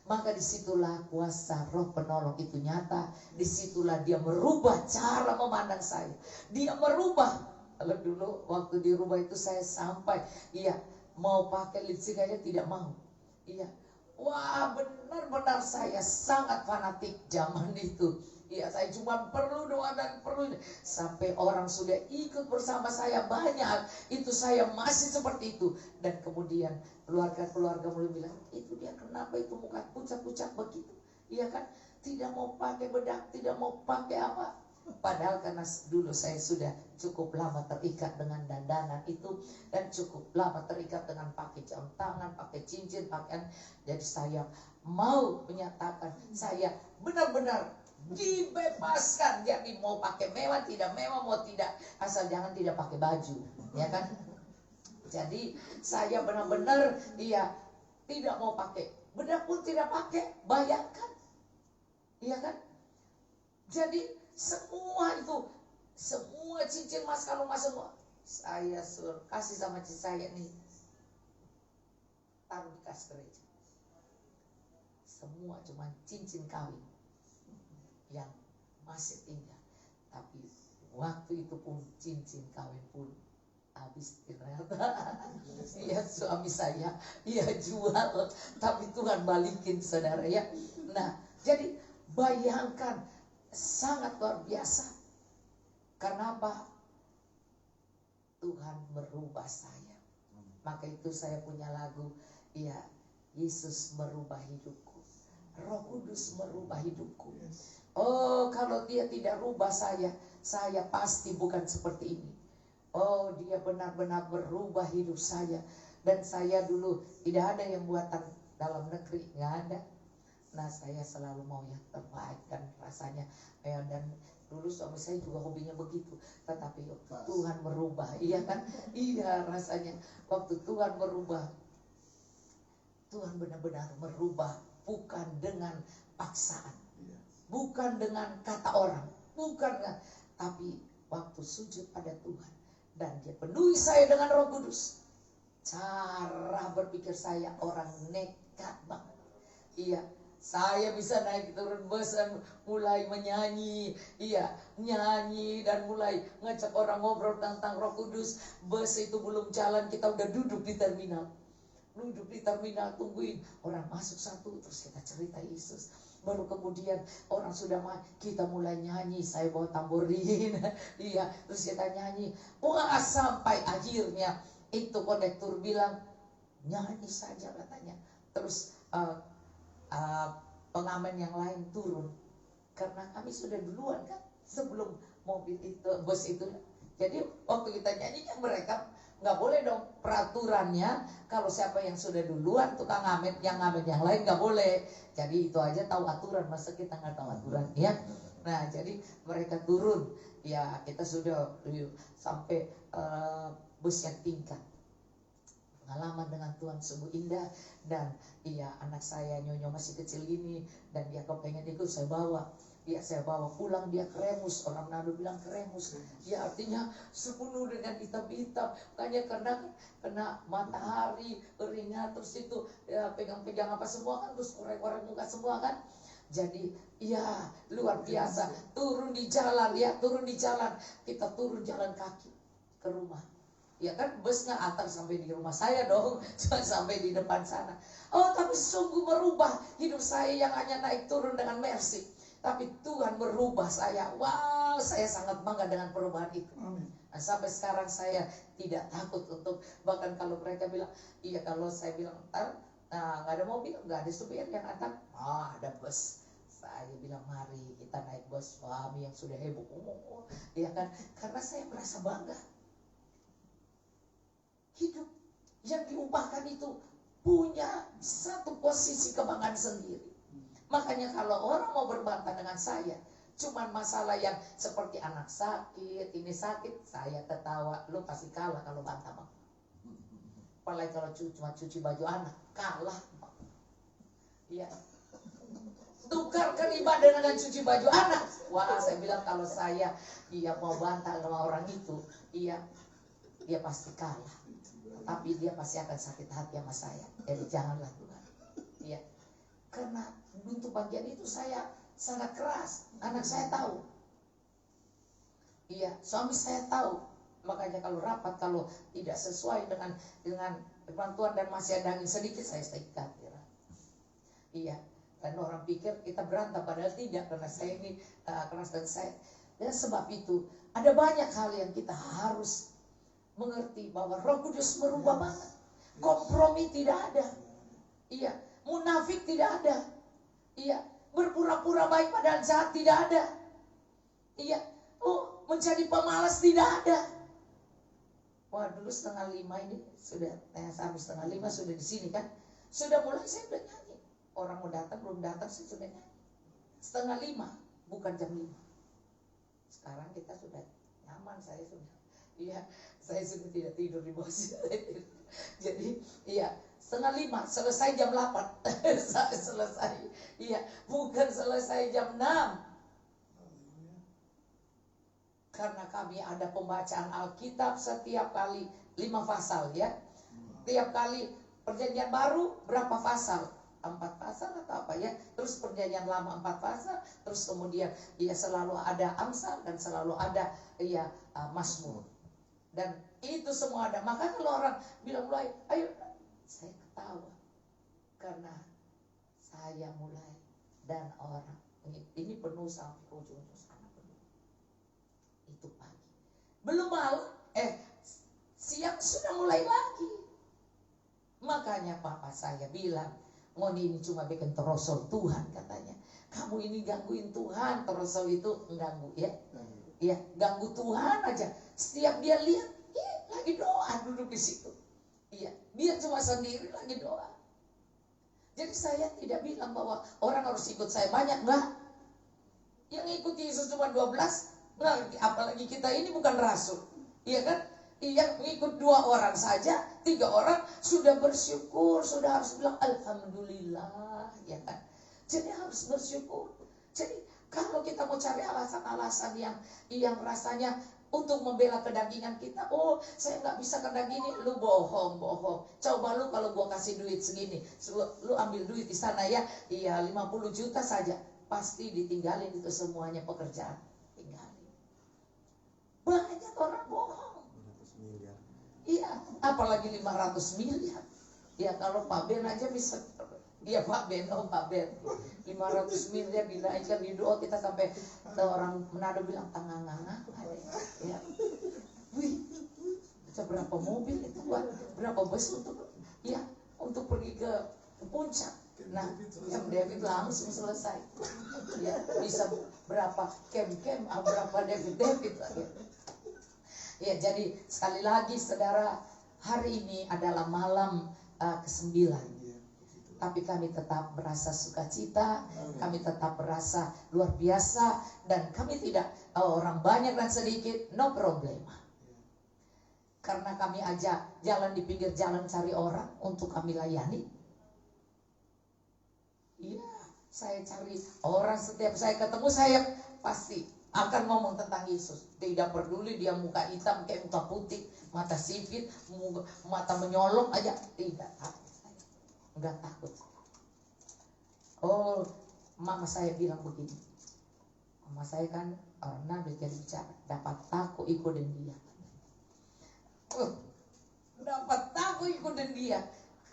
Maka disitulah kuasa Roh Penolong itu nyata. Disitulah dia merubah cara memandang saya. Dia merubah. Kalau dulu waktu dirubah itu saya sampai mau pakai lipstick aja tidak mau. Wah, benar-benar saya sangat fanatik zaman itu. Saya cuma perlu doa dan perlu. Sampai orang sudah ikut bersama saya banyak. Itu saya masih seperti itu. Dan kemudian keluarga mulai bilang, itu dia kenapa itu muka pucat-pucat begitu. Iya kan? Tidak mau pakai bedak, tidak mau pakai apa. Padahal karena dulu saya sudah cukup lama terikat dengan dandanan itu, dan cukup lama terikat dengan pakai jam tangan, pakai cincin, pakaian. Jadi saya mau menyatakan saya benar-benar dibebaskan. Jadi mau pakai mewah, tidak mewah, mau tidak, asal jangan tidak pakai baju, ya kan? Jadi saya benar-benar tidak mau pakai bedak pun tidak pakai, bayangkan, iya kan? Jadi semua itu, semua cincin mas kalung mas semua saya suruh kasih sama cincin saya nih, taruh di kas gereja. Semua cuma cincin kawin yang masih tinggal. Tapi waktu itu pun cincin kawin pun habis ternyata. Suami saya jual, tapi Tuhan balikin, saudara ya. Nah, jadi bayangkan, sangat luar biasa. Karena apa? Tuhan merubah saya. Maka itu saya punya lagu, Yesus merubah hidupku, Roh Kudus merubah hidupku. Oh, kalau dia tidak rubah saya pasti bukan seperti ini. Oh, dia benar-benar berubah hidup saya. Dan saya dulu tidak ada yang buatan dalam negeri, nggak ada. Nah, saya selalu mau yang terbaik kan rasanya. Dan dulu suami saya juga hobinya begitu. Tetapi Tuhan merubah, iya kan? Iya rasanya. Waktu Tuhan merubah, Tuhan benar-benar merubah, bukan dengan paksaan, bukan dengan kata orang, bukan, tapi waktu sujud pada Tuhan. Dan dia penuhi saya dengan Roh Kudus. Cara berpikir saya orang nekat banget. Iya, saya bisa naik turun bus dan mulai menyanyi. Iya, nyanyi dan mulai ngajak orang ngobrol tentang Roh Kudus. Bus itu belum jalan, kita udah duduk di terminal. Duduk di terminal, tungguin orang masuk satu, terus kita cerita Yesus. Baru kemudian orang sudah kita mulai nyanyi. Saya bawa tamborin. Iya, terus kita nyanyi. Wah, sampai akhirnya itu kondektur bilang, nyanyi saja katanya. Terus pengamen yang lain turun. Karena kami sudah duluan kan, sebelum mobil itu, bus itu. Jadi waktu kita nyanyi kan mereka nggak boleh dong, peraturannya kalau siapa yang sudah duluan tukang ngamen yang lain nggak boleh. Jadi itu aja tahu aturan, masa kita nggak tahu aturan ya. Nah jadi mereka turun, ya kita sudah sampai bus yang tingkat. Pengalaman dengan Tuhan sungguh indah. Dan iya, anak saya Nyonyo masih kecil ini, dan dia kepengen ikut, saya bawa. Ya saya bawa pulang, dia kremus. Orang Manado bilang kremus. Ya artinya sepenuh dengan hitam-hitam. Makanya karena kena matahari, keringat, terus itu ya, pegang-pegang apa semua kan, terus korek-korek muka semua kan. Jadi ya luar biasa. Turun di jalan ya, turun di jalan. Kita turun jalan kaki ke rumah. Ya kan busnya antar sampai di rumah saya dong, jangan sampai di depan sana. Oh tapi sungguh merubah hidup saya yang hanya naik turun dengan Mercy. Tapi Tuhan merubah saya. Wow, saya sangat bangga dengan perubahan itu. Nah, sampai sekarang saya tidak takut untuk, bahkan kalau mereka bilang, iya kalau saya bilang ntar nggak ada mobil, nggak ada supir yang antar, ada bus. Saya bilang mari kita naik bus suami yang sudah heboh, ya kan? Karena saya merasa bangga. Hidup yang diubahkan itu punya satu posisi kebanggaan sendiri. Makanya kalau orang mau berbantah dengan saya, cuman masalah yang seperti anak sakit, ini sakit, saya ketawa, lu pasti kalah kalau bantah bang. Apalagi kalau cuma cuci baju anak, kalah bang. Iya. Tukarkan ibadah dengan cuci baju anak. Wah, saya bilang kalau saya mau bantah sama orang itu, dia pasti kalah. Tapi dia pasti akan sakit hati sama saya. Jadi janganlah Tuhan. Iya. Karena untuk bagian itu saya sangat keras. Anak saya tahu. Iya, suami saya tahu. Makanya kalau rapat, kalau tidak sesuai dengan bantuan dan masih ada angin sedikit, saya ikat. Iya. Dan orang pikir kita berantem, padahal tidak. Karena saya ini keras dan saya. Dan sebab itu ada banyak hal yang kita harus mengerti bahwa Roh Kudus merubah banget. Kompromi tidak ada. Iya, munafik tidak ada. Iya, berpura-pura baik padahal jahat tidak ada. Iya, menjadi pemalas tidak ada. Wah, dulu 4:30 ini sudah, sampai 4:30 sudah di sini kan. Sudah mulai saya udah nyanyi. Orang mau datang belum datang saya sudah nyanyi. 4:30, bukan jam 5. Sekarang kita sudah nyaman, saya sudah. Iya, saya sudah tidak tidur di bawah. Jadi, iya, 4:30, selesai jam 8. Selesai. Iya, bukan selesai jam 6. Karena kami ada pembacaan Alkitab setiap kali 5 pasal ya. Tiap kali perjanjian baru berapa pasal? 4 pasal atau apa ya. Terus perjanjian lama 4 pasal. Terus kemudian ya selalu ada Amsal dan selalu ada ya Mazmur. Dan itu semua ada. Maka kalau orang bilang mulai, ayo, saya ketawa. Karena saya mulai. Dan orang, ini penuh sampai ujung-ujung sana penuh. Itu pagi. Belum malam, siang sudah mulai lagi. Makanya papa saya bilang, Ngoni ini cuma bikin terosol Tuhan katanya. Kamu ini gangguin Tuhan, terosol itu mengganggu ya. Iya, ganggu Tuhan aja. Setiap dia lihat, lagi doa duduk di situ. Iya, dia cuma sendiri lagi doa. Jadi saya tidak bilang bahwa orang harus ikut saya banyak, enggak. Yang ikut Yesus cuma 12, enggak, apalagi kita ini bukan rasul. Iya kan? Yang ikut 2 orang saja, 3 orang sudah bersyukur, sudah harus bilang alhamdulillah, ya kan? Jadi harus bersyukur. Jadi kalau kita mau cari alasan-alasan yang rasanya untuk membela kedagingan kita. Oh, saya nggak bisa karena gini. Lu bohong. Coba lu kalau gua kasih duit segini, lu ambil duit di sana ya, iya 50 juta saja, pasti ditinggalin itu semuanya pekerjaan. Tinggalin. Banyak orang bohong. 500 miliar. Iya, apalagi 500 miliar. Ya kalau Pak Ben aja bisa. Iya Pak Ben, 500 miliar dinaikkan di doa kita sampai orang Manado bilang tangan-tangan. Ya. Wih, berapa mobil itu buat berapa bus untuk pergi ke puncak. Nah, Camp David langsung selesai. Ya, bisa berapa camp, berapa David lagi. Ya, jadi sekali lagi saudara, hari ini adalah malam ke-9. Tapi kami tetap merasa sukacita, kami tetap merasa luar biasa, dan kami tidak orang banyak dan sedikit, no problema. Karena kami ajak jalan di pinggir jalan cari orang untuk kami layani. Iya, saya cari orang, setiap saya ketemu saya pasti akan ngomong tentang Yesus. Tidak peduli dia muka hitam kayak muka putih, mata sipit, mata menyolok aja, tidak. Enggak takut. Oh, mama saya bilang begini. Mama saya kan orang Nabi jadi bicara, dapat takut ikutin dia. Dapat takut ikutin dia.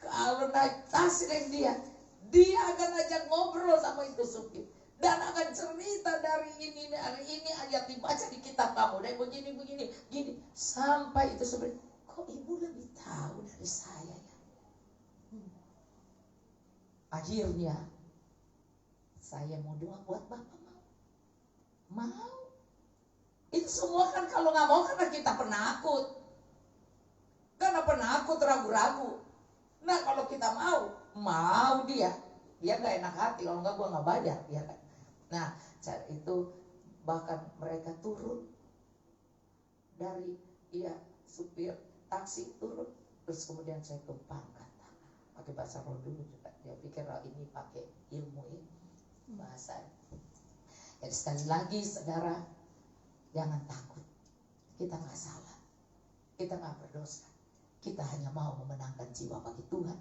Kalau naik taksi dengan dia akan ajak ngobrol sama itu supir. Dan akan cerita dari ini ayat dibaca di kitab kamu. Dan begini, gini. Sampai itu supir, kok ibu lebih tahu dari saya ya? Akhirnya saya mau doa buat Bapak, mau. Itu semua kan kalau nggak mau karena kita penakut, ragu-ragu. Nah kalau kita mau dia nggak enak hati, kalau nggak gua nggak bayar, ya kan. Nah saat itu bahkan mereka turun dari supir taksi turun, terus kemudian saya tumpangkan pakai bahasa roh dulu juga. Dia pikir ini pakai ilmu ini bahasa. Jadi sekali lagi saudara, jangan takut. Kita nggak salah, kita nggak berdosa. Kita hanya mau memenangkan jiwa bagi Tuhan,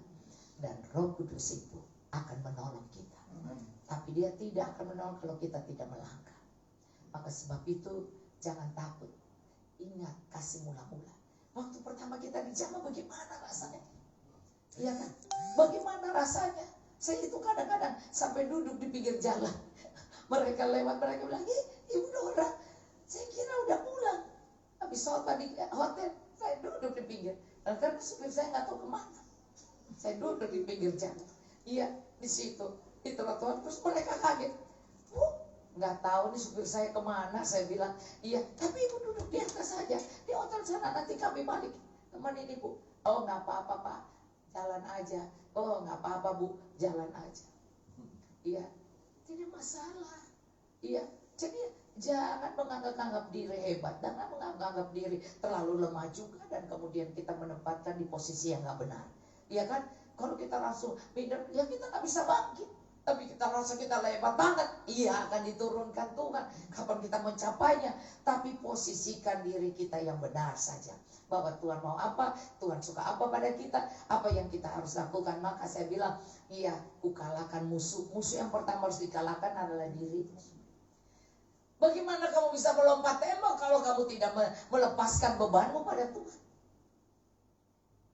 dan Roh Kudus itu akan menolong kita. Tapi dia tidak akan menolong kalau kita tidak melangkah. Maka sebab itu jangan takut. Ingat kasih mula-mula. Waktu pertama kita dijamah bagaimana rasanya? Iya kan? Bagaimana rasanya? Saya itu kadang-kadang sampai duduk di pinggir jalan. Mereka lewat, mereka bilang, Ibu Dora, saya kira udah pulang. Habis sholat di hotel, saya duduk di pinggir. Dan karena supir saya nggak tahu kemana, saya duduk di pinggir jalan. Iya, di situ. Itulah Tuhan. Terus mereka kaget. Nggak tahu nih supir saya kemana. Saya bilang, iya, tapi Ibu duduk di atas saja. Di hotel sana, nanti kami balik. Temenin Ibu. Oh, nggak apa-apa Pak, jalan aja. Oh, nggak apa-apa Bu, jalan aja. Iya, tidak masalah. Iya, jadi jangan menganggap diri hebat, jangan menganggap diri terlalu lemah juga, dan kemudian kita menempatkan di posisi yang nggak benar. Iya kan? Kalau kita langsung minder, ya kita nggak bisa bangkit. Tapi kita rasa kita hebat banget, iya akan diturunkan Tuhan. Kapan kita mencapainya? Tapi posisikan diri kita yang benar saja. Bahwa Tuhan mau apa, Tuhan suka apa pada kita, apa yang kita harus lakukan. Maka saya bilang, iya, kukalahkan musuh. Musuh yang pertama harus dikalahkan adalah diri. Bagaimana kamu bisa melompat tembok kalau kamu tidak melepaskan bebanmu pada Tuhan?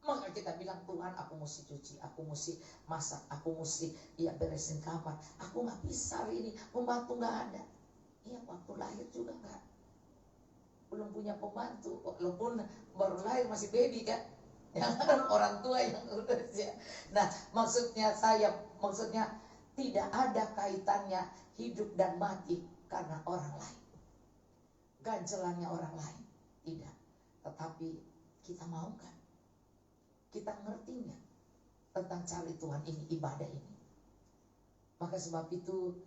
Maka kita bilang, Tuhan, aku mesti cuci, aku mesti masak, aku mesti beresin kamar. Aku nggak bisa hari ini, pembantu nggak ada. Iya, waktu lahir juga nggak, belum punya pembantu. Walaupun baru lahir masih baby kan, yang orang tua yang udah ya. Nah, maksudnya tidak ada kaitannya hidup dan mati karena orang lain, ganjelannya orang lain, tidak. Tetapi kita mau kan? Kita ngerti nggak tentang cari Tuhan ini, ibadah ini? Maka sebab itu,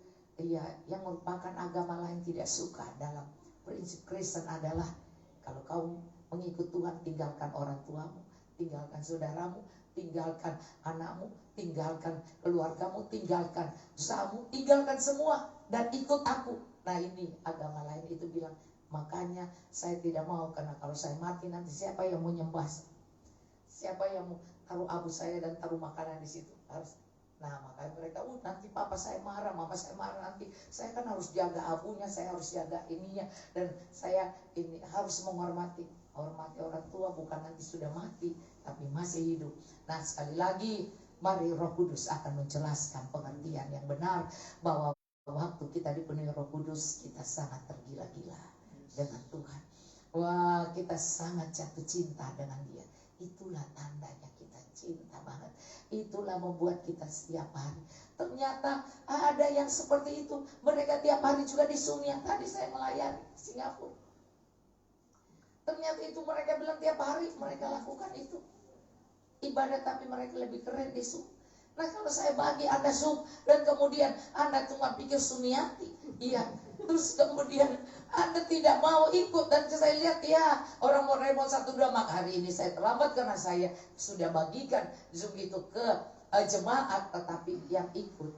yang merupakan agama lain tidak suka dalam prinsip Kristen adalah kalau kau mengikut Tuhan, tinggalkan orang tuamu, tinggalkan saudaramu, tinggalkan anakmu, tinggalkan keluargamu, tinggalkan usahamu, tinggalkan semua dan ikut aku. Nah ini agama lain itu bilang Makanya saya tidak mau, karena kalau saya mati nanti siapa yang mau nyembah? Siapa yang mau taruh abu saya dan taruh makanan di situ? Harus. Nah, makanya mereka, nanti papa saya marah, mama saya marah, nanti saya kan harus jaga abunya, saya harus jaga ininya, dan saya ini harus menghormati orang tua, bukan nanti sudah mati tapi masih hidup. Nah, sekali lagi, mari Roh Kudus akan menjelaskan pengertian yang benar bahwa waktu kita dipenuhi Roh Kudus, kita sangat tergila-gila dengan Tuhan. Wah, kita sangat jatuh cinta dengan Dia. Itulah tandanya kita cinta banget. Itulah membuat kita setiap hari. Ternyata ada yang seperti itu. Mereka tiap hari juga di Zoom yang tadi saya melayani Singapura. Ternyata itu mereka bilang tiap hari mereka lakukan itu. Ibadah tapi mereka lebih keren di Zoom. Nah, kalau saya bagi Anda Zoom dan kemudian Anda cuma pikir Sumiati, iya, terus kemudian Anda tidak mau ikut, dan saya lihat ya orang mau remon 1-2, maka hari ini saya terlambat karena saya sudah bagikan Zoom itu ke jemaat, tetapi yang ikut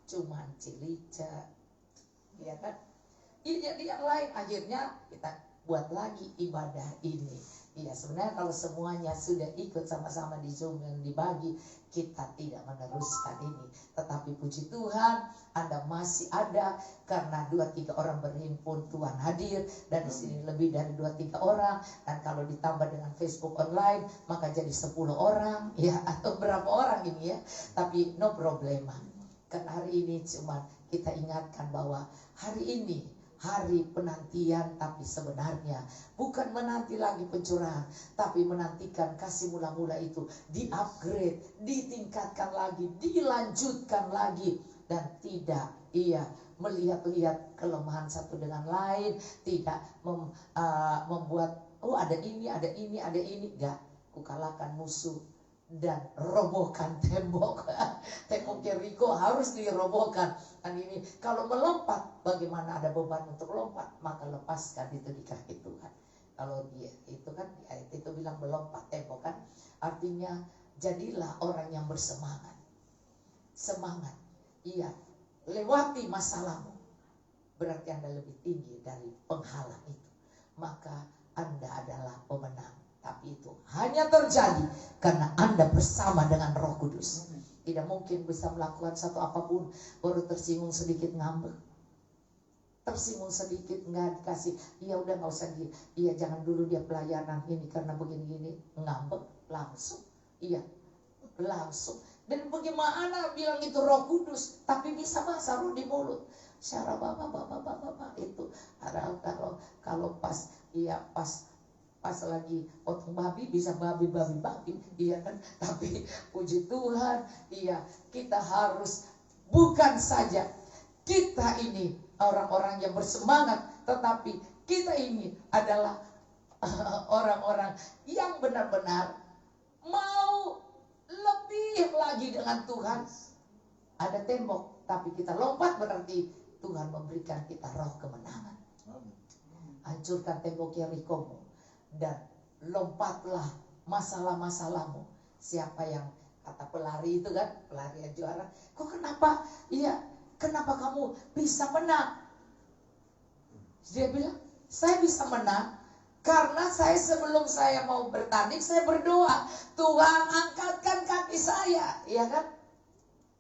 cuma Cilica, ya kan? Jadi yang lain akhirnya kita buat lagi ibadah ini. Iya, sebenarnya kalau semuanya sudah ikut sama-sama di Zoom yang dibagi, kita tidak meneruskan ini. Tetapi puji Tuhan, Anda masih ada karena 2-3 orang berhimpun, Tuhan hadir, dan di sini lebih dari 2-3 orang. Dan kalau ditambah dengan Facebook online, maka jadi 10 orang, ya, atau berapa orang ini ya. Tapi no problema. Karena hari ini cuma kita ingatkan bahwa hari ini hari penantian, tapi sebenarnya bukan menanti lagi pencurahan, tapi menantikan kasih mula-mula itu di-upgrade, ditingkatkan lagi, dilanjutkan lagi, dan tidak melihat-lihat kelemahan satu dengan lain, tidak membuat ada ini, enggak. Kukalahkan musuh dan robohkan tembok. Tembok Yeriko harus dirobohkan. Dan ini kalau melompat, bagaimana ada beban untuk lompat, maka lepaskan itu di kaki Tuhan. Kalau dia itu kan di ayat itu bilang melompat tembok kan, artinya jadilah orang yang bersemangat. Semangat, iya, lewati masalahmu. Berarti Anda lebih tinggi dari penghalang itu, maka Anda adalah pemenang. Tapi itu hanya terjadi karena Anda bersama dengan Roh Kudus. Tidak mungkin bisa melakukan satu apapun baru tersinggung sedikit ngambek. Tersinggung sedikit nggak dikasih, iya udah nggak usah iya jangan dulu dia pelayanan ini karena begini-gini, ngambek langsung. Iya, langsung. Dan bagaimana bilang itu Roh Kudus, tapi bisa bahasa roh di mulut. Syara bapak itu ada kalau pas pas lagi potong babi bisa babi, iya kan? Tapi puji Tuhan, iya, kita harus bukan saja kita ini orang-orang yang bersemangat, tetapi kita ini adalah orang-orang yang benar-benar mau lebih lagi dengan Tuhan. Ada tembok, tapi kita lompat, berarti Tuhan memberikan kita roh kemenangan. Hancurkan tembok Yerikomu dan lompatlah masalah-masalahmu. Siapa yang kata pelari itu kan, pelari yang juara, kok kenapa? Iya, kenapa kamu bisa menang? Dia bilang, saya bisa menang karena saya sebelum saya mau bertanding, saya berdoa, Tuhan angkatkan kaki saya, ya kan?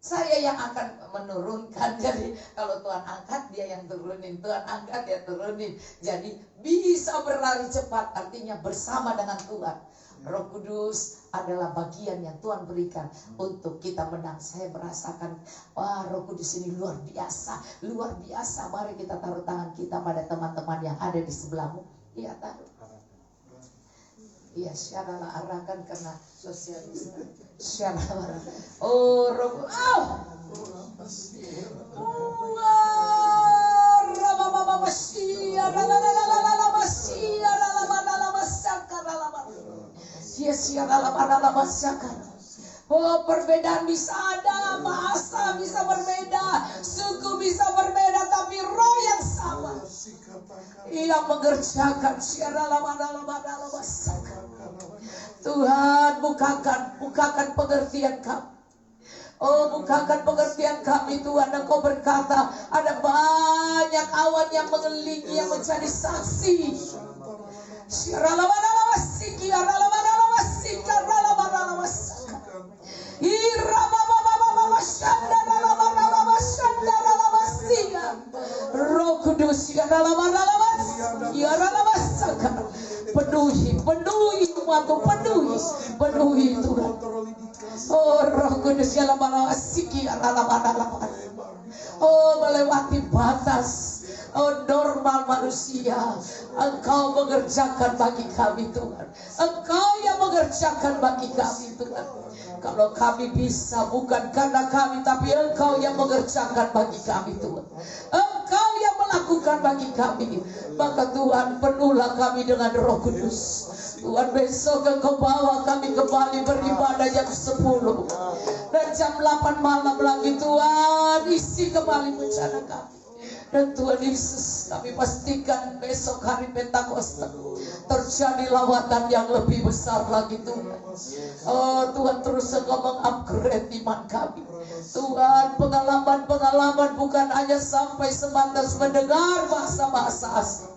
Saya yang akan menurunkan. Jadi kalau Tuhan angkat, dia yang turunin. Tuhan angkat, dia turunin. Jadi bisa berlari cepat, artinya bersama dengan Tuhan. Roh Kudus adalah bagian yang Tuhan berikan untuk kita menang. Saya merasakan, wah, Roh Kudus ini luar biasa, luar biasa. Mari kita taruh tangan kita pada teman-teman yang ada di sebelahmu. Iya, taruh. Iya, syaralah arahkan karena sosialis. Syaralah. Oh, Roh. Oh, perbedaan bisa ada, bahasa bisa berbeda, suku bisa berbeda, tapi roh yang sama. Ia mengerjakan Tuhan, bukakan pengertian kami. Oh, bukakan pengertian kami Tuhan. Engkau berkata ada banyak awan yang mengelilingi yang menjadi saksi. Roh Kudus penuhi umatmu, penuhi Tuhan. Oh, Roh Kudus oh, melewati batas normal manusia. Engkau mengerjakan bagi kami Tuhan. Engkau yang mengerjakan bagi kami Tuhan. Kalau kami bisa bukan karena kami, tapi Engkau yang mengerjakan bagi kami Tuhan. Engkau yang melakukan bagi kami. Maka Tuhan, penuhlah kami dengan Roh Kudus. Tuhan, besok Engkau bawa kami kembali beribadah jam 10 dan jam 8 malam lagi. Tuhan, isi kembali bencana kami. Dan Tuhan Yesus, kami pastikan besok hari Pentakosta terjadi lawatan yang lebih besar lagi Tuhan. Oh Tuhan, terus Engkau mengupgrade iman kami. Tuhan, pengalaman-pengalaman bukan hanya sampai sebatas mendengar bahasa-bahasa asing,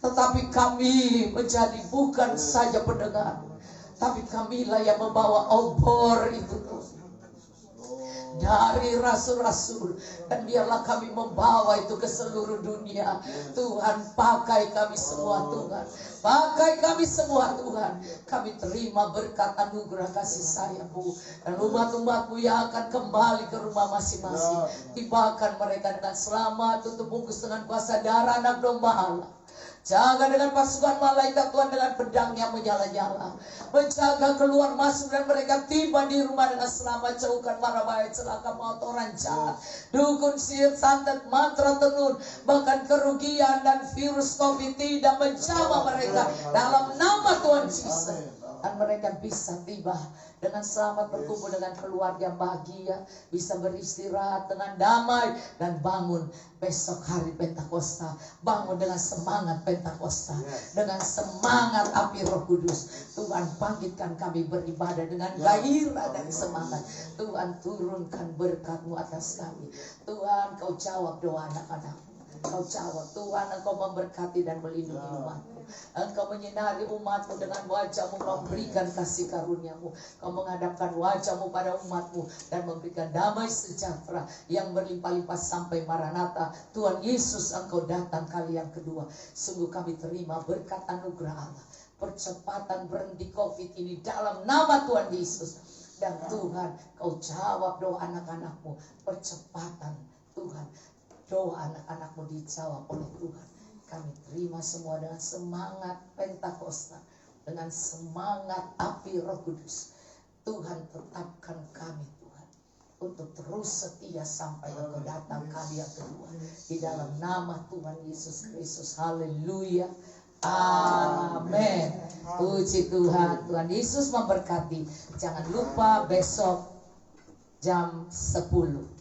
tetapi kami menjadi bukan saja pendengar, tapi kamilah yang membawa obor itu dari rasul-rasul, dan biarlah kami membawa itu ke seluruh dunia. Tuhan, pakai kami semua Tuhan, pakai kami semua Tuhan. Kami terima berkat anugerah kasih sayang-Mu, dan umat-umat-Mu yang akan kembali ke rumah masing-masing, tibakan mereka dengan selamat, tutup bungkus dengan kuasa darah anak domba Allah. Jaga dengan pasukan malaikat Tuhan dengan pedang yang menyala-nyala. Menjaga keluar masuk dan mereka tiba di rumah dengan selamat. Jauhkan mara bahaya, celaka, maut, orang jahat, dukun, sihir, santet, mantra, tenun, bahkan kerugian dan virus COVID tidak menjamah mereka dalam nama Tuhan Yesus. Dan mereka bisa tiba dengan selamat, berkumpul dengan keluarga yang bahagia, bisa beristirahat dengan damai, dan bangun besok hari Pentakosta, bangun dengan semangat Pentakosta, dengan semangat api Roh Kudus. Tuhan, bangkitkan kami beribadah dengan gairah dan semangat. Tuhan, turunkan berkat-Mu atas kami. Tuhan, Kau jawab doa anak-anak. Kau jawab Tuhan, Engkau memberkati dan melindungi umat-Mu. Engkau menyinari umat-Mu dengan wajah-Mu, memberikan kasih karunia-Mu. Kau menghadapkan wajah-Mu pada umat-Mu dan memberikan damai sejahtera yang berlimpah-limpah sampai Maranatha. Tuhan Yesus, Engkau datang kali yang kedua. Sungguh kami terima berkat anugerah Allah, percepatan berhenti COVID ini dalam nama Tuhan Yesus. Dan Tuhan, Kau jawab doa anak-anak-Mu, percepatan Tuhan. Doa anak-anak-Mu dijawab oleh Tuhan. Kami terima semua dengan semangat Pentakosta, dengan semangat api Roh Kudus. Tuhan, tetapkan kami Tuhan untuk terus setia sampai Engkau datang kali yang kedua. Di dalam nama Tuhan Yesus Kristus. Haleluya. Amin. Puji Tuhan. Tuhan Yesus memberkati. Jangan lupa besok jam 10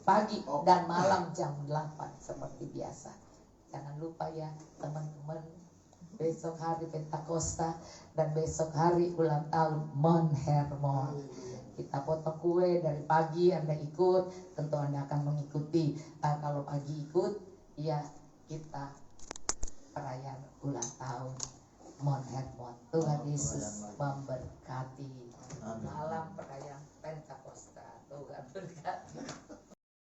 pagi dan malam jam 8 seperti biasa. Jangan lupa ya teman-teman, besok hari Pentakosta dan besok hari ulang tahun Mount Hermon. Kita potong kue dari pagi. Anda ikut, tentu Anda akan mengikuti. Kalau pagi ikut, ya kita perayaan ulang tahun Mount Hermon. Tuhan Yesus memberkati. Malam perayaan Pentakosta. Tuhan berkati.